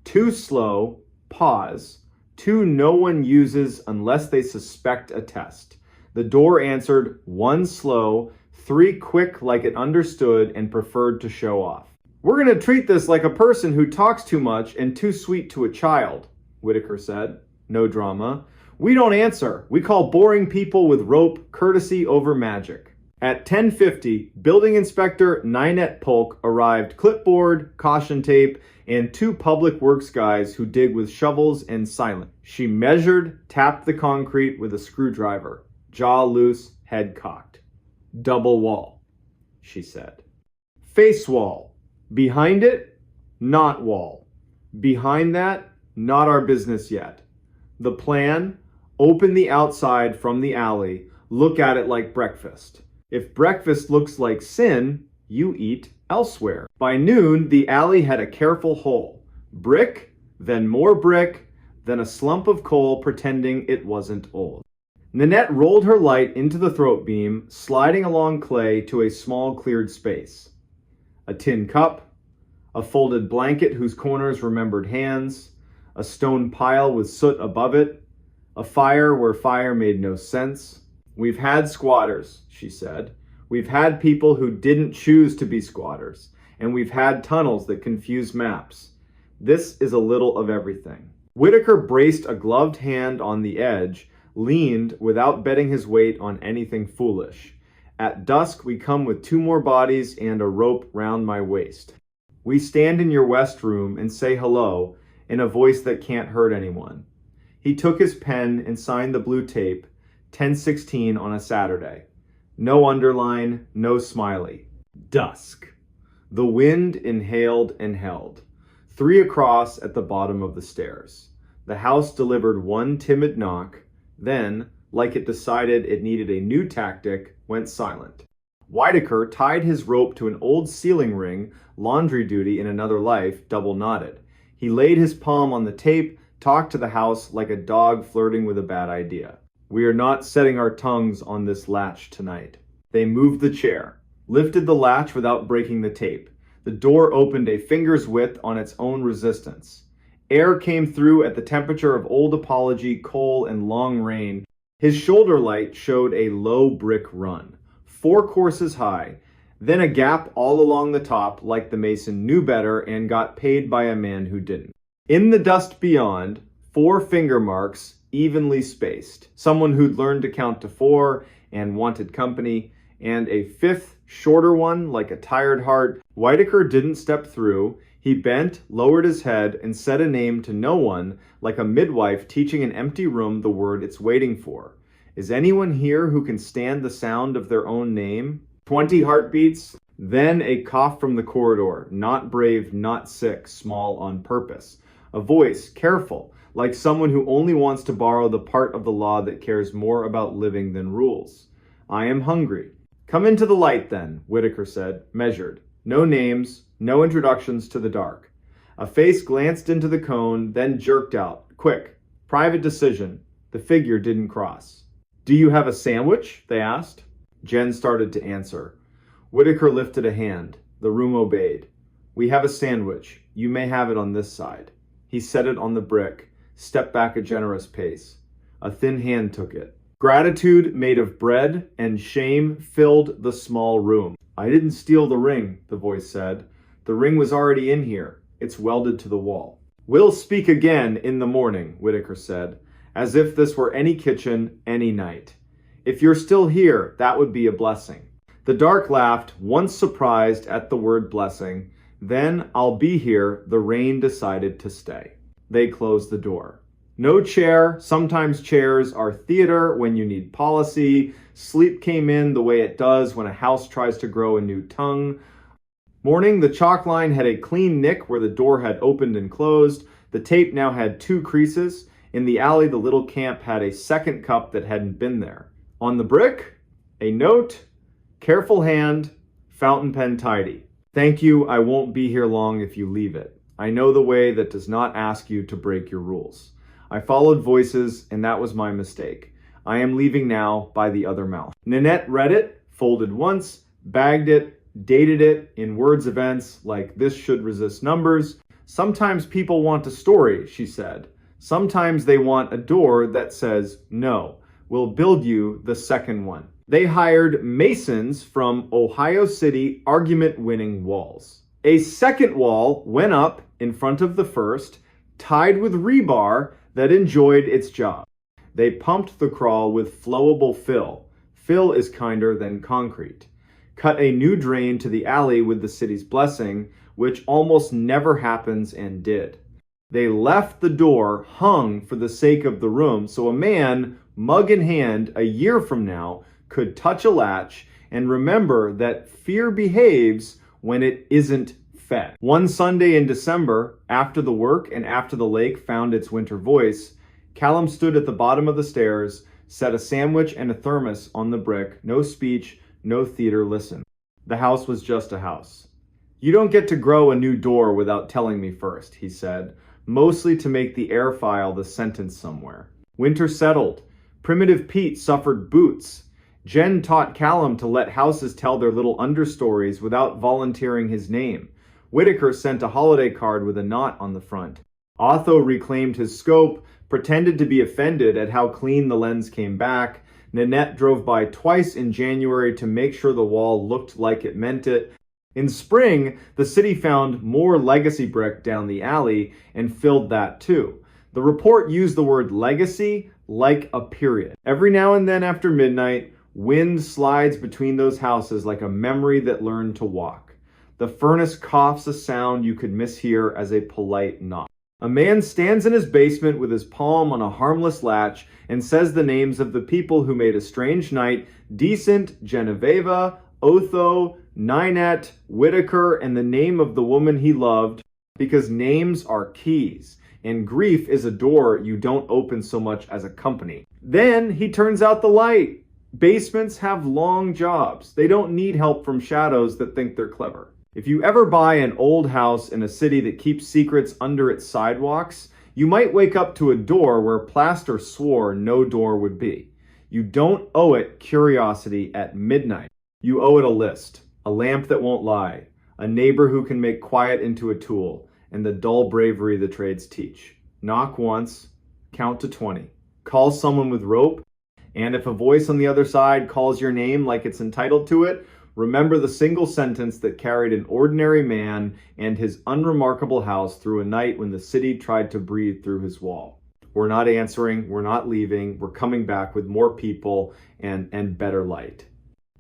Too slow, pause. Two no one uses unless they suspect a test. The door answered, one slow, three quick like it understood and preferred to show off. We're going to treat this like a person who talks too much and too sweet to a child, Whitaker said. No drama. We don't answer. We call boring people with rope courtesy over magic. At 10:50, Building Inspector Ninette Polk arrived, clipboard, caution tape, and two public works guys who dig with shovels and silent. She measured, tapped the concrete with a screwdriver. Jaw loose, head cocked. Double wall, she said. Face wall. Behind it, not wall. Behind that, not our business yet. The plan, open the outside from the alley, look at it like breakfast. If breakfast looks like sin, you eat elsewhere. By noon, the alley had a careful hole. Brick, then more brick, then a slump of coal pretending it wasn't old. Ninette rolled her light into the throat beam, sliding along clay to a small cleared space. A tin cup, a folded blanket whose corners remembered hands, a stone pile with soot above it, a fire where fire made no sense. We've had squatters, she said. We've had people who didn't choose to be squatters, and we've had tunnels that confuse maps. This is a little of everything. Whitaker braced a gloved hand on the edge, leaned without betting his weight on anything foolish. At dusk, we come with two more bodies and a rope round my waist. We stand in your west room and say hello in a voice that can't hurt anyone. He took his pen and signed the blue tape, 10:16 on a Saturday. No underline, no smiley. Dusk. The wind inhaled and held. 3 across at the bottom of the stairs. The house delivered one timid knock, then, like it decided it needed a new tactic, went silent. Whitaker tied his rope to an old ceiling ring, laundry duty in another life, double knotted. He laid his palm on the tape, talked to the house like a dog flirting with a bad idea. We are not setting our tongues on this latch tonight. They moved the chair, lifted the latch without breaking the tape. The door opened a finger's width on its own resistance. Air came through at the temperature of old apology, coal, and long rain. His shoulder light showed a low brick run, 4 courses high, then a gap all along the top like the mason knew better and got paid by a man who didn't. In the dust beyond, 4 finger marks, evenly spaced, someone who'd learned to count to 4 and wanted company, and a 5th, shorter one like a tired heart. Whitaker didn't step through. He bent, lowered his head, and said a name to no one, like a midwife teaching an empty room the word it's waiting for. Is anyone here who can stand the sound of their own name? 20 heartbeats, then a cough from the corridor, not brave, not sick, small on purpose. A voice, careful, like someone who only wants to borrow the part of the law that cares more about living than rules. I am hungry. Come into the light then, Whitaker said, measured. No names, no introductions to the dark. A face glanced into the cone, then jerked out. Quick, private decision. The figure didn't cross. Do you have a sandwich? They asked. Jen started to answer. Whitaker lifted a hand. The room obeyed. We have a sandwich. You may have it on this side. He set it on the brick, stepped back a generous pace. A thin hand took it. Gratitude made of bread and shame filled the small room. I didn't steal the ring, the voice said. The ring was already in here. It's welded to the wall. We'll speak again in the morning, Whitaker said, as if this were any kitchen, any night. If you're still here, that would be a blessing. The dark laughed, once surprised at the word blessing. Then, I'll be here, the rain decided to stay. They closed the door. No chair. Sometimes chairs are theater when you need policy. Sleep came in the way it does when a house tries to grow a new tongue. Morning, the chalk line had a clean nick where the door had opened and closed. The tape now had 2 creases. In the alley, the little camp had a second cup that hadn't been there. On the brick, a note, careful hand, fountain pen tidy. Thank you, I won't be here long if you leave it. I know the way that does not ask you to break your rules. I followed voices, and that was my mistake. I am leaving now by the other mouth. Nanette read it, folded once, bagged it, dated it in words events like this should resist numbers. Sometimes people want a story, she said. Sometimes they want a door that says, no, we'll build you the second one. They hired masons from Ohio City argument-winning walls. A second wall went up in front of the first, tied with rebar that enjoyed its job. They pumped the crawl with flowable fill. Fill is kinder than concrete. Cut a new drain to the alley with the city's blessing, which almost never happens and did. They left the door hung for the sake of the room so a man, mug in hand, a year from now, could touch a latch and remember that fear behaves when it isn't fed. One Sunday in December, after the work and after the lake found its winter voice, Callum stood at the bottom of the stairs, set a sandwich and a thermos on the brick, no speech, no theater, listen. The house was just a house. You don't get to grow a new door without telling me first, he said, mostly to make the air file the sentence somewhere. Winter settled. Primitive Pete suffered boots. Jen taught Callum to let houses tell their little understories without volunteering his name. Whitaker sent a holiday card with a knot on the front. Otho reclaimed his scope, pretended to be offended at how clean the lens came back. Nanette drove by twice in January to make sure the wall looked like it meant it. In spring, the city found more legacy brick down the alley and filled that too. The report used the word legacy like a period. Every now and then after midnight, wind slides between those houses like a memory that learned to walk. The furnace coughs a sound you could mishear as a polite knock. A man stands in his basement with his palm on a harmless latch and says the names of the people who made a strange night decent: Genoveva, Otho, Ninette, Whitaker, and the name of the woman he loved, because names are keys, and grief is a door you don't open so much as a company. Then he turns out the light. Basements have long jobs. They don't need help from shadows that think they're clever. If you ever buy an old house in a city that keeps secrets under its sidewalks, you might wake up to a door where plaster swore no door would be. You don't owe it curiosity at midnight. You owe it a list, a lamp that won't lie, a neighbor who can make quiet into a tool, and the dull bravery the trades teach. Knock once, count to 20. Call someone with rope, and if a voice on the other side calls your name like it's entitled to it, remember the single sentence that carried an ordinary man and his unremarkable house through a night when the city tried to breathe through his wall. We're not answering, we're not leaving, we're coming back with more people and better light.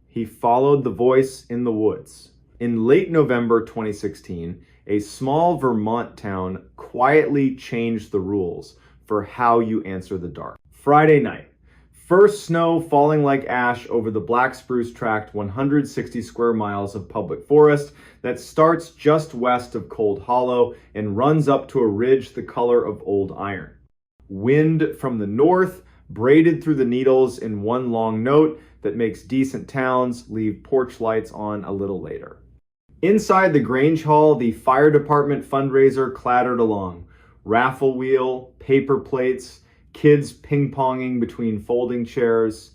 He followed the voice in the woods. In late November 2016, a small Vermont town quietly changed the rules for how you answer the dark. Friday night. First snow falling like ash over the Black Spruce Tract 160 square miles of public forest that starts just west of Cold Hollow and runs up to a ridge the color of old iron. Wind from the north braided through the needles in one long note that makes decent towns leave porch lights on a little later. Inside the Grange Hall, the fire department fundraiser clattered along. Raffle wheel, paper plates, kids ping-ponging between folding chairs,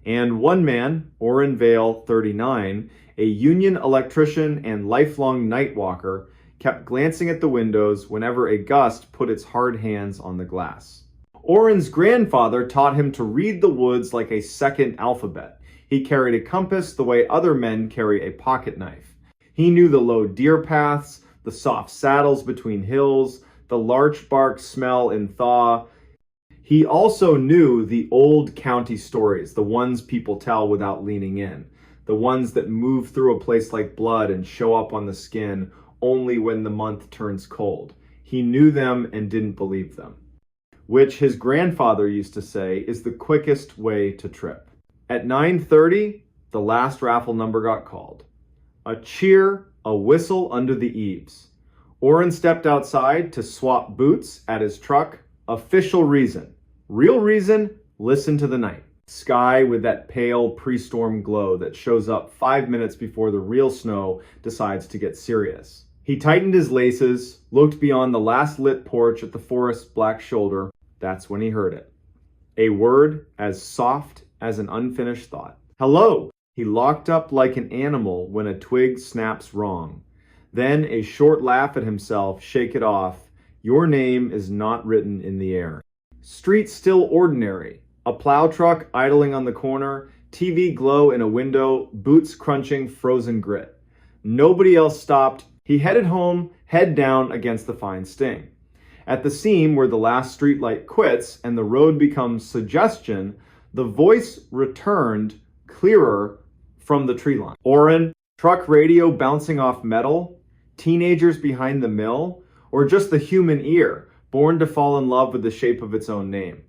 and one man, Orrin Vale, 39, a union electrician and lifelong night walker, kept glancing at the windows whenever a gust put its hard hands on the glass. Orrin's grandfather taught him to read the woods like a second alphabet. He carried a compass the way other men carry a pocket knife. He knew the low deer paths, the soft saddles between hills, the larch bark smell in thaw. He also knew the old county stories, the ones people tell without leaning in, the ones that move through a place like blood and show up on the skin only when the month turns cold. He knew them and didn't believe them, which his grandfather used to say is the quickest way to trip. At 9:30, the last raffle number got called. A cheer, a whistle under the eaves. Orrin stepped outside to swap boots at his truck. Official reason. Real reason, listen to the night. Sky with that pale pre-storm glow that shows up 5 minutes before the real snow decides to get serious. He tightened his laces, looked beyond the last lit porch at the forest's black shoulder. That's when he heard it. A word as soft as an unfinished thought. Hello! He locked up like an animal when a twig snaps wrong. Then a short laugh at himself, shake it off. Your name is not written in the air. Street still ordinary. A plow truck idling on the corner, TV glow in a window, boots crunching frozen grit. Nobody else stopped. He headed home, head down against the fine sting. At the seam where the last streetlight quits and the road becomes suggestion, the voice returned clearer from the tree line. Orrin, truck radio bouncing off metal, teenagers behind the mill, or just the human ear, born to fall in love with the shape of its own name.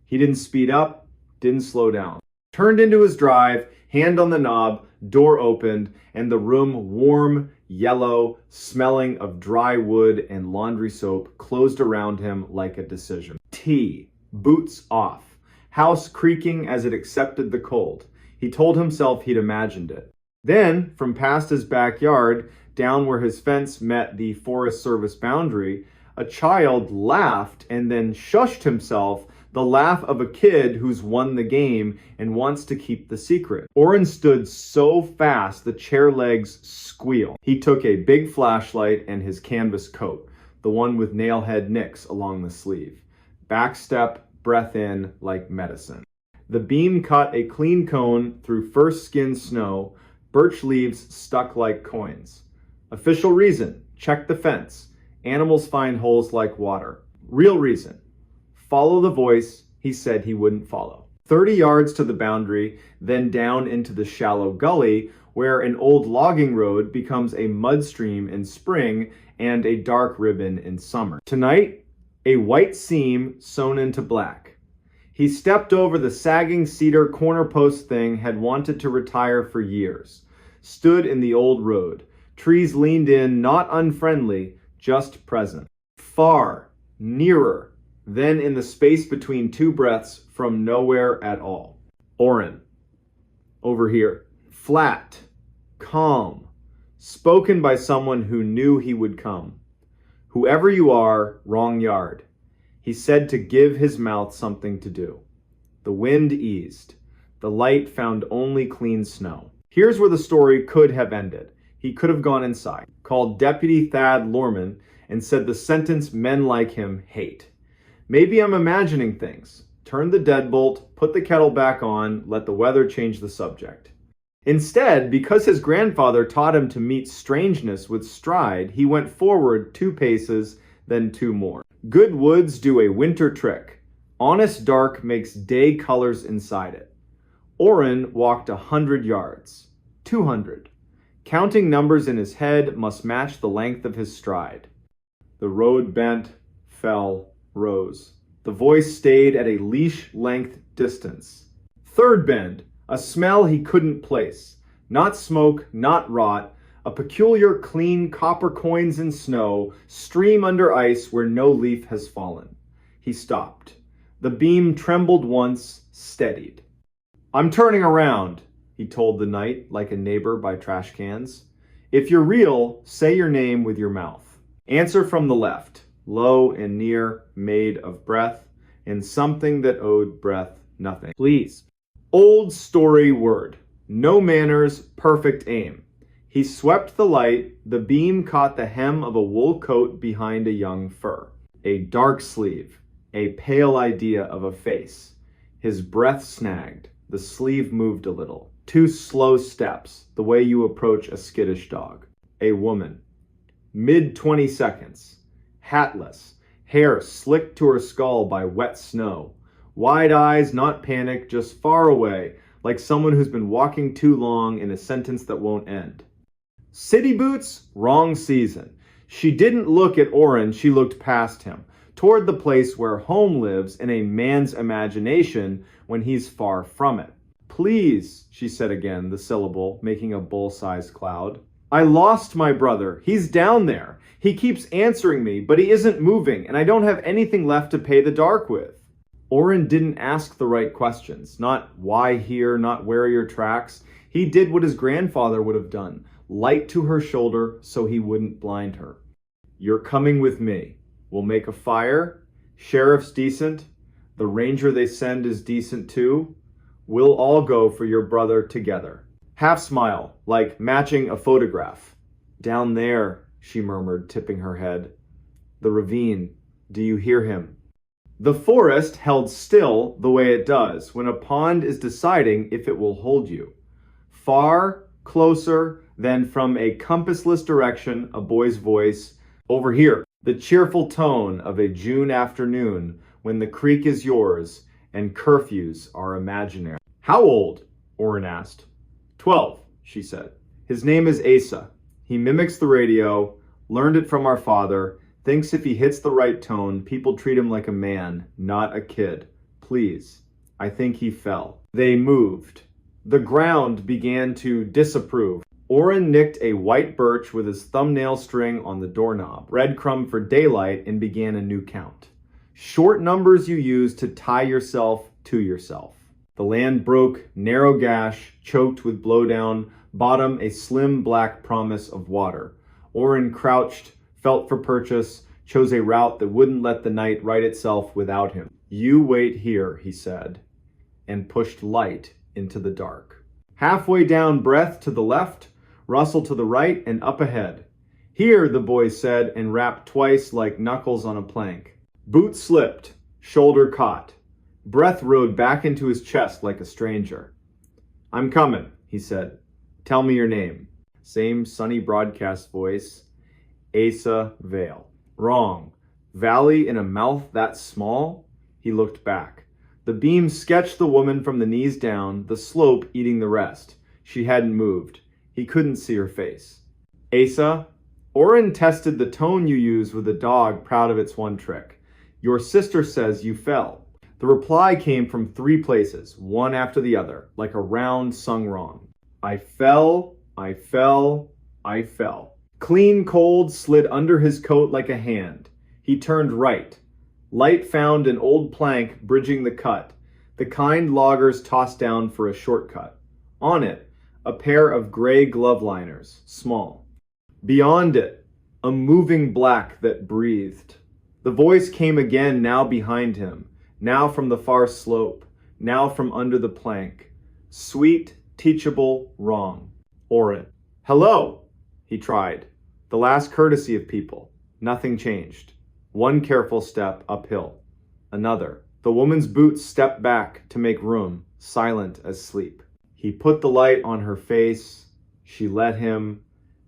He didn't speed up, didn't slow down. Turned into his drive, hand on the knob, door opened, and the room, warm, yellow, smelling of dry wood and laundry soap, closed around him like a decision. Tea, boots off, house creaking as it accepted the cold. He told himself he'd imagined it. Then, from past his backyard, down where his fence met the Forest Service boundary, a child laughed and then shushed himself, the laugh of a kid who's won the game and wants to keep the secret. Orrin stood so fast the chair legs squealed. He took a big flashlight and his canvas coat, the one with nailhead nicks along the sleeve. Back step, breath in like medicine. The beam cut a clean cone through first skinned snow, birch leaves stuck like coins. Official reason, check the fence. Animals find holes like water. Real reason, follow the voice he said he wouldn't follow. 30 yards to the boundary, then down into the shallow gully where an old logging road becomes a mud stream in spring and a dark ribbon in summer. Tonight, a white seam sewn into black. He stepped over the sagging cedar corner post thing had wanted to retire for years. Stood in the old road. Trees leaned in, not unfriendly, just present. Far, nearer, then in the space between two breaths from nowhere at all. Orrin. Over here. Flat, calm, spoken by someone who knew he would come. Whoever you are, wrong yard. He said to give his mouth something to do. The wind eased. The light found only clean snow. Here's where the story could have ended. He could have gone inside, called Deputy Thad Lorman, and said the sentence men like him hate. Maybe I'm imagining things. Turn the deadbolt, put the kettle back on, let the weather change the subject. Instead, because his grandfather taught him to meet strangeness with stride, he went forward 2 paces, then 2 more. Good woods do a winter trick. Honest dark makes day colors inside it. Orrin walked 100 yards. 200. Counting numbers in his head must match the length of his stride. The road bent, fell, rose. The voice stayed at a leash-length distance. 3rd bend, a smell he couldn't place. Not smoke, not rot. A peculiar clean copper coins in snow stream under ice where no leaf has fallen. He stopped. The beam trembled once, steadied. I'm turning around, he told the night like a neighbor by trash cans. If you're real, say your name with your mouth. Answer from the left, low and near, made of breath, and something that owed breath nothing. Please. Old story word. No manners, perfect aim. He swept the light. The beam caught the hem of a wool coat behind a young fir. A dark sleeve. A pale idea of a face. His breath snagged. The sleeve moved a little. 2 slow steps, the way you approach a skittish dog. A woman. Mid-20 seconds. Hatless. Hair slicked to her skull by wet snow. Wide eyes, not panic, just far away, like someone who's been walking too long in a sentence that won't end. City boots? Wrong season. She didn't look at Orrin, she looked past him, toward the place where home lives in a man's imagination when he's far from it. Please, she said again, the syllable making a bull-sized cloud. I lost my brother. He's down there. He keeps answering me, but he isn't moving, and I don't have anything left to pay the dark with. Orrin didn't ask the right questions. Not why here, not where are your tracks. He did what his grandfather would have done. Light to her shoulder so he wouldn't blind her. You're coming with me. We'll make a fire. Sheriff's decent. The ranger they send is decent too. We'll all go for your brother together. Half smile, like matching a photograph. Down there, she murmured, tipping her head. The ravine. Do you hear him? The forest held still the way it does when a pond is deciding if it will hold you. Far, closer, then from a compassless direction, a boy's voice. Over here, the cheerful tone of a June afternoon when the creek is yours and curfews are imaginary. How old? Orrin asked. 12, she said. His name is Asa. He mimics the radio, learned it from our father, thinks if he hits the right tone, people treat him like a man, not a kid. Please. I think he fell. They moved. The ground began to disapprove. Orrin nicked a white birch with his thumbnail string on the doorknob, breadcrumb for daylight, and began a new count. Short numbers you use to tie yourself to yourself. The land broke, narrow gash, choked with blowdown, bottom a slim black promise of water. Orrin crouched, felt for purchase, chose a route that wouldn't let the night right itself without him. You wait here, he said, and pushed light into the dark. Halfway down, breath to the left, rustle to the right, and up ahead. Here, the boy said, and rapped twice like knuckles on a plank. Boot slipped, shoulder caught. Breath rode back into his chest like a stranger. I'm coming, he said. Tell me your name. Same sunny broadcast voice. Asa Vale. Wrong. Valley in a mouth that small? He looked back. The beam sketched the woman from the knees down, the slope eating the rest. She hadn't moved. He couldn't see her face. Asa, Orrin tested the tone you use with a dog proud of its one trick. Your sister says you fell. The reply came from 3 places, one after the other, like a round sung wrong. I fell, I fell, I fell. Clean cold slid under his coat like a hand. He turned right. Light found an old plank bridging the cut, the kind loggers tossed down for a shortcut. On it, a pair of gray glove liners, small. Beyond it, a moving black that breathed. The voice came again, now behind him, now from the far slope, now from under the plank. Sweet, teachable, wrong. Orrin. Hello, he tried. The last courtesy of people. Nothing changed. One careful step uphill. Another. The woman's boots stepped back to make room, silent as sleep. He put the light on her face. She let him.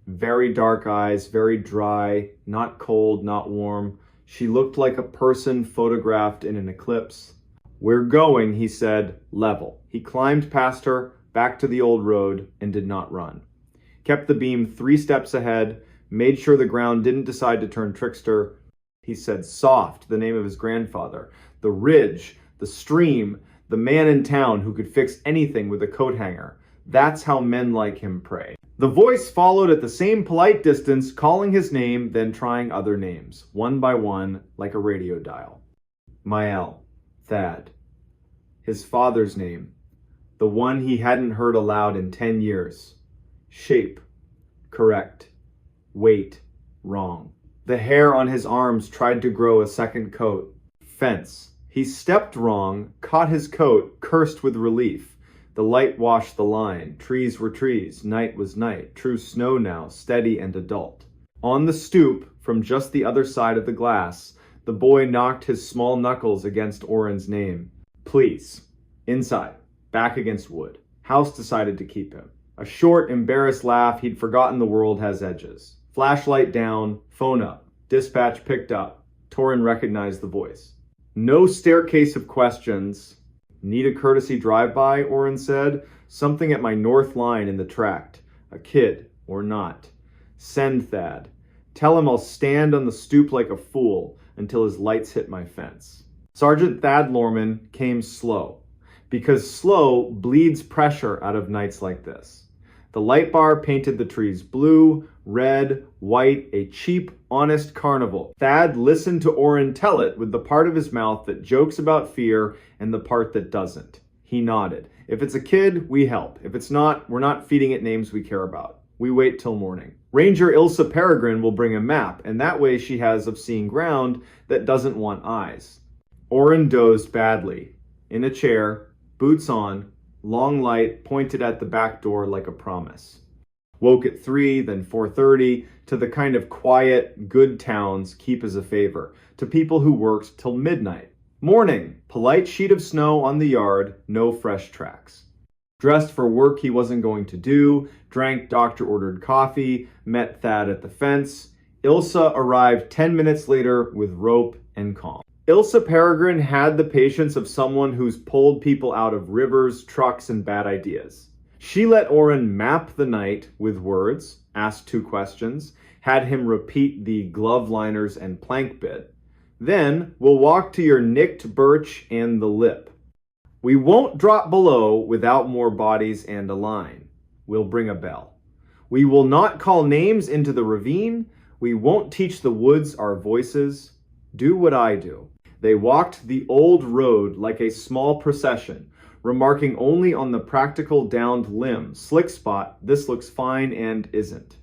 Very dark eyes, very dry, not cold, not warm. She looked like a person photographed in an eclipse. "We're going," he said, level. He climbed past her, back to the old road, and did not run. Kept the beam 3 steps ahead, made sure the ground didn't decide to turn trickster. He said soft, the name of his grandfather, the ridge, the stream, the man in town who could fix anything with a coat hanger. That's how men like him pray. The voice followed at the same polite distance, calling his name, then trying other names, one by one, like a radio dial. Mael, Thad. His father's name, the one he hadn't heard aloud in 10 years. Shape, correct. Weight, wrong. The hair on his arms tried to grow a second coat. Fence. He stepped wrong, caught his coat, cursed with relief. The light washed the line. Trees were trees. Night was night. True snow now, steady and adult. On the stoop, from just the other side of the glass, the boy knocked his small knuckles against Oren's name. Please. Inside. Back against wood. House decided to keep him. A short, embarrassed laugh. He'd forgotten the world has edges. Flashlight down. Phone up. Dispatch picked up. Torin recognized the voice. No staircase of questions. Need a courtesy drive-by, Oren said. Something at my north line in the tract. A kid, or not. Send Thad. Tell him I'll stand on the stoop like a fool until his lights hit my fence. Sergeant Thad Lorman came slow, because slow bleeds pressure out of nights like this. The light bar painted the trees blue, red, white, a cheap, honest carnival. Thad listened to Oren tell it with the part of his mouth that jokes about fear and the part that doesn't. He nodded. If it's a kid, we help. If it's not, we're not feeding it names we care about. We wait till morning. Ranger Ilsa Peregrine will bring a map, and that way she has of seeing ground that doesn't want eyes. Oren dozed badly. In a chair, boots on, long light pointed at the back door like a promise. Woke at 3, then 4:30, to the kind of quiet, good towns keep as a favor, to people who worked till midnight. Morning, polite sheet of snow on the yard, no fresh tracks. Dressed for work he wasn't going to do, drank doctor-ordered coffee, met Thad at the fence. Ilsa arrived 10 minutes later with rope and calm. Ilsa Peregrine had the patience of someone who's pulled people out of rivers, trucks, and bad ideas. She let Oren map the night with words, asked 2 questions, had him repeat the glove liners and plank bit. Then, we'll walk to your nicked birch and the lip. We won't drop below without more bodies and a line. We'll bring a bell. We will not call names into the ravine. We won't teach the woods our voices. Do what I do. They walked the old road like a small procession, remarking only on the practical downed limb, slick spot, this looks fine and isn't.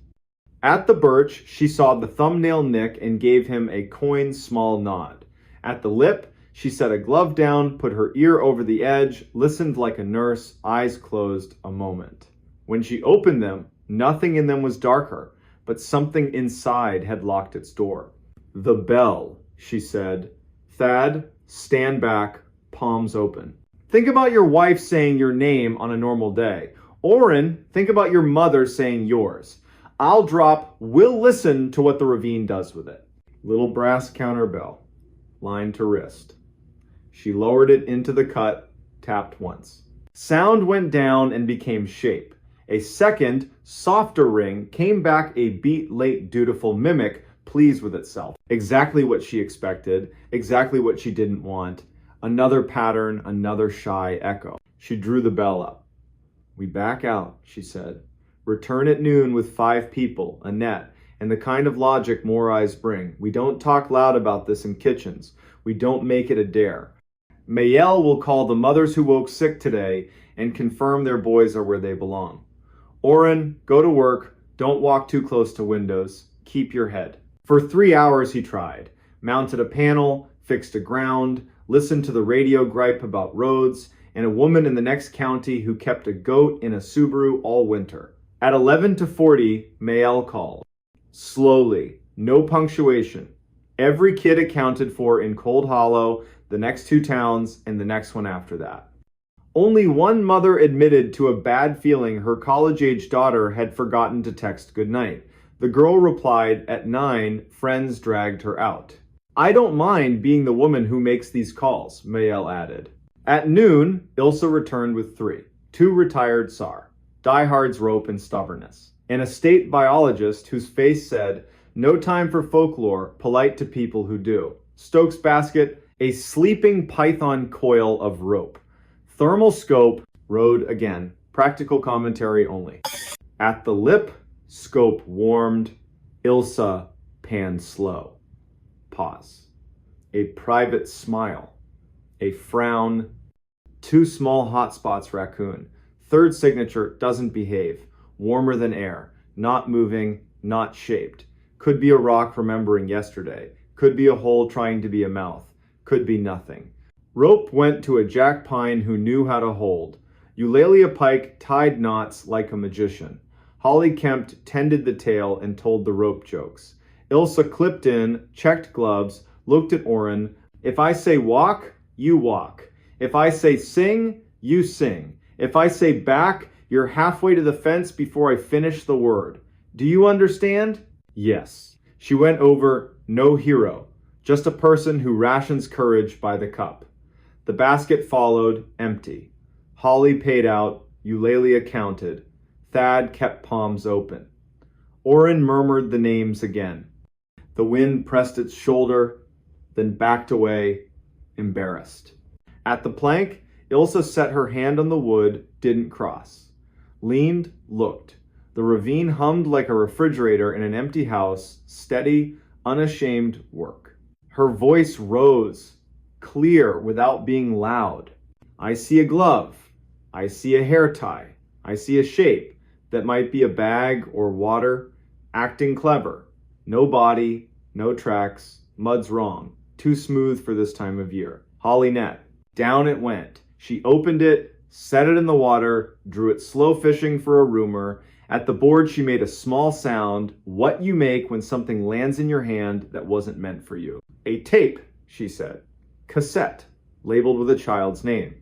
At the birch, she saw the thumbnail nick and gave him a coy's small nod. At the lip, she set a glove down, put her ear over the edge, listened like a nurse, eyes closed a moment. When she opened them, nothing in them was darker, but something inside had locked its door. The bell, she said. Thad, stand back, palms open. Think about your wife saying your name on a normal day. Oren, think about your mother saying yours. I'll drop, we'll listen to what the ravine does with it. Little brass counterbell, line to wrist. She lowered it into the cut, tapped once. Sound went down and became shape. A second, softer ring came back, a beat late dutiful mimic, pleased with itself. Exactly what she expected, exactly what she didn't want. Another pattern, another shy echo. She drew the bell up. We back out, she said. Return at noon with 5 people, a net, and the kind of logic more eyes bring. We don't talk loud about this in kitchens. We don't make it a dare. Mael will call the mothers who woke sick today and confirm their boys are where they belong. Oren, go to work. Don't walk too close to windows. Keep your head. For 3 hours he tried. Mounted a panel, fixed a ground, listened to the radio gripe about roads, and a woman in the next county who kept a goat in a Subaru all winter. At 11:40, Mael called. Slowly, No punctuation. Every kid accounted for in Cold Hollow, the next 2 towns, and the next one after that. Only one mother admitted to a bad feeling her college-age daughter had forgotten to text goodnight. The girl replied, at 9, friends dragged her out. I don't mind being the woman who makes these calls, Mayel added. At noon, Ilsa returned with 3. 2 retired SAR, diehards, rope, and stubbornness, and a state biologist whose face said, no time for folklore, polite to people who do. Stokes basket, a sleeping python coil of rope. Thermal scope, rode again, practical commentary only. At the lip, scope warmed, Ilsa panned slow. Pause. A private smile. A frown. 2 small hotspots raccoon. 3rd signature doesn't behave. Warmer than air. Not moving, not shaped. Could be a rock remembering yesterday. Could be a hole trying to be a mouth. Could be nothing. Rope went to a jack pine who knew how to hold. Eulalia Pike tied knots like a magician. Holly Kempt tended the tail and told the rope jokes. Ilsa clipped in, checked gloves, looked at Oren. If I say walk, you walk. If I say sing, you sing. If I say back, you're halfway to the fence before I finish the word. Do you understand? Yes. She went over, no hero, just a person who rations courage by the cup. The basket followed, empty. Holly paid out, Eulalia counted. Thad kept palms open. Oren murmured the names again. The wind pressed its shoulder, then backed away, embarrassed. At the plank, Ilsa set her hand on the wood, didn't cross. Leaned, looked. The ravine hummed like a refrigerator in an empty house, steady, unashamed work. Her voice rose, clear without being loud. I see a glove. I see a hair tie. I see a shape that might be a bag or water. Acting clever. No body, no tracks. Mud's wrong. Too smooth for this time of year. Holly net. Down it went. She opened it, set it in the water, drew it slow fishing for a rumor. At the board she made a small sound, what you make when something lands in your hand that wasn't meant for you. A tape, she said. Cassette, labeled with a child's name.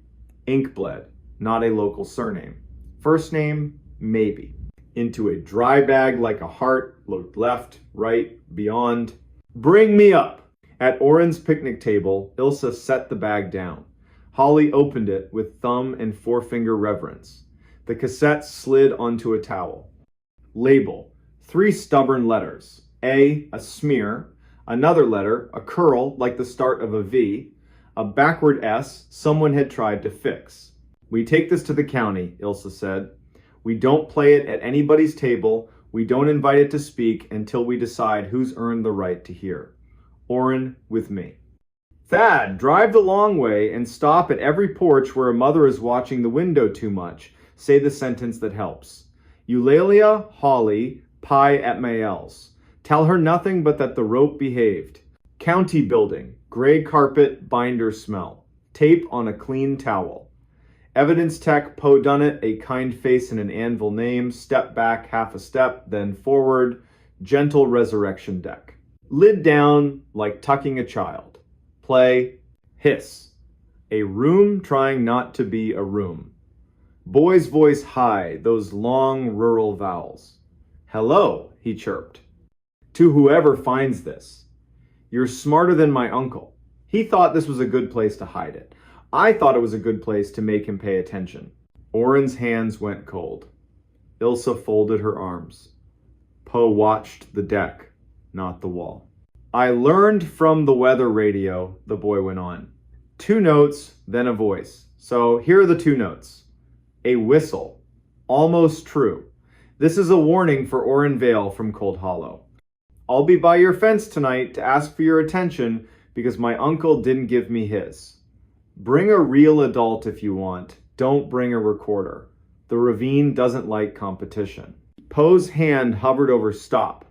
Ink bled, not a local surname. First name, maybe. Into a dry bag like a heart, looked left, right, beyond. Bring me up! At Oren's picnic table, Ilsa set the bag down. Holly opened it with thumb and forefinger reverence. The cassette slid onto a towel. Label, 3 stubborn letters. A smear. Another letter, a curl like the start of a V. A backward S someone had tried to fix. We take this to the county, Ilsa said. We don't play it at anybody's table. We don't invite it to speak until we decide who's earned the right to hear. Oren with me. Thad, drive the long way and stop at every porch where a mother is watching the window too much. Say the sentence that helps. Eulalia, Holly, pie at Mayel's. Tell her nothing but that the rope behaved. County building, gray carpet, binder smell. Tape on a clean towel. Evidence tech, Poe Dunnett, a kind face and an anvil name. Step back half a step, then forward. Gentle resurrection deck. Lid down like tucking a child. Play, hiss. A room trying not to be a room. Boy's voice high, those long rural vowels. Hello, he chirped. To whoever finds this. You're smarter than my uncle. He thought this was a good place to hide it. I thought it was a good place to make him pay attention. Oren's hands went cold. Ilsa folded her arms. Poe watched the deck, not the wall. I learned from the weather radio, the boy went on. 2 notes, then a voice. So here are the 2 notes. A whistle. Almost true. This is a warning for Oren Vale from Cold Hollow. I'll be by your fence tonight to ask for your attention because my uncle didn't give me his. Bring a real adult if you want. Don't bring a recorder. The ravine doesn't like competition. Poe's hand hovered over stop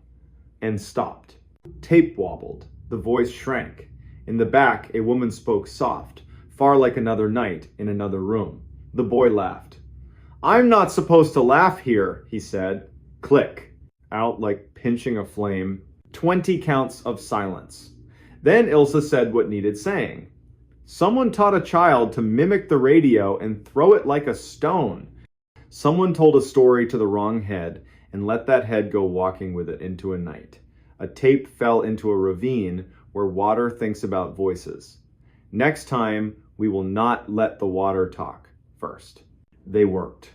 and stopped. Tape wobbled. The voice shrank. In the back, a woman spoke soft, far like another night in another room. The boy laughed. I'm not supposed to laugh here, he said. Click. Out like pinching a flame. 20 counts of silence. Then Ilse said what needed saying. Someone taught a child to mimic the radio and throw it like a stone. Someone told a story to the wrong head and let that head go walking with it into a night. A tape fell into a ravine where water thinks about voices. Next time, we will not let the water talk first. They worked.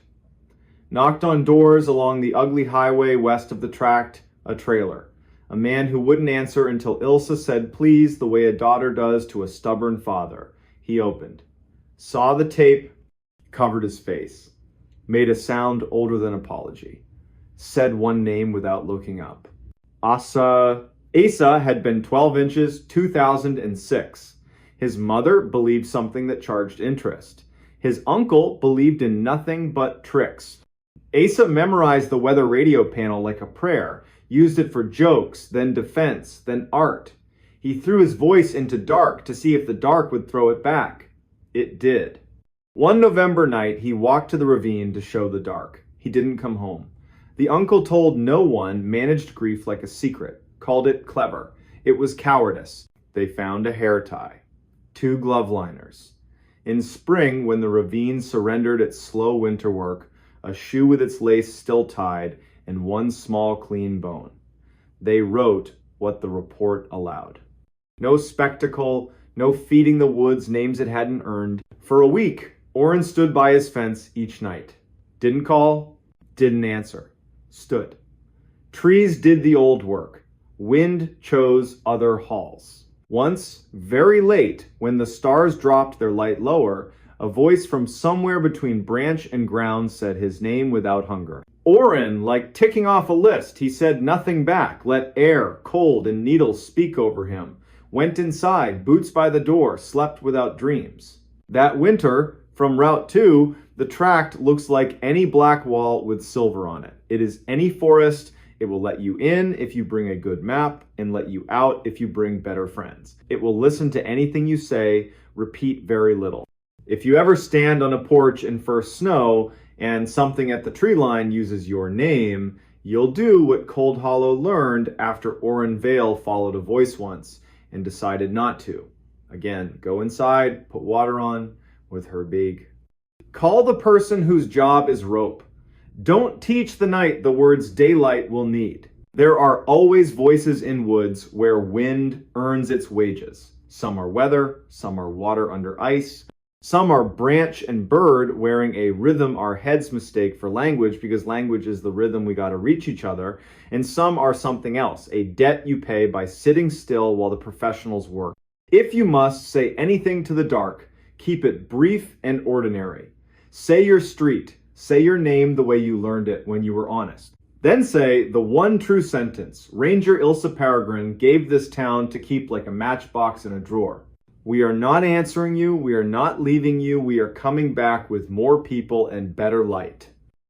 Knocked on doors along the ugly highway west of the tract, a trailer. A man who wouldn't answer until Ilse said please the way a daughter does to a stubborn father. He opened. Saw the tape, covered his face. Made a sound older than apology. Said one name without looking up. Asa had been 12 inches, 2006. His mother believed something that charged interest. His uncle believed in nothing but tricks. Asa memorized the weather radio panel like a prayer, used it for jokes, then defense, then art. He threw his voice into dark to see if the dark would throw it back. It did. One November night, he walked to the ravine to show the dark. He didn't come home. The uncle told no one, managed grief like a secret, called it clever. It was cowardice. They found a hair tie. 2 glove liners. In spring, when the ravine surrendered its slow winter work, a shoe with its lace still tied, and 1 small clean bone. They wrote what the report allowed. No spectacle, no feeding the woods names it hadn't earned. For a week, Orrin stood by his fence each night. Didn't call, didn't answer. Stood. Trees did the old work. Wind chose other halls. Once, very late, when the stars dropped their light lower, a voice from somewhere between branch and ground said his name without hunger. Orrin, like ticking off a list, he said nothing back, let air, cold, and needles speak over him. Went inside, boots by the door, slept without dreams. That winter, from Route 2, the tract looks like any black wall with silver on it. It is any forest. It will let you in if you bring a good map and let you out if you bring better friends. It will listen to anything you say, repeat very little. If you ever stand on a porch in first snow and something at the tree line uses your name, you'll do what Cold Hollow learned after Orrin Vale followed a voice once and decided not to. Again, go inside, put water on with her big. Call the person whose job is rope. Don't teach the night the words daylight will need. There are always voices in woods where wind earns its wages. Some are weather, some are water under ice. Some are branch and bird wearing a rhythm our heads mistake for language because language is the rhythm we gotta reach each other. And some are something else, a debt you pay by sitting still while the professionals work. If you must say anything to the dark, keep it brief and ordinary. Say your street, say your name the way you learned it when you were honest. Then say the one true sentence, Ranger Ilse Peregrine gave this town to keep like a matchbox in a drawer. We are not answering you, we are not leaving you, we are coming back with more people and better light.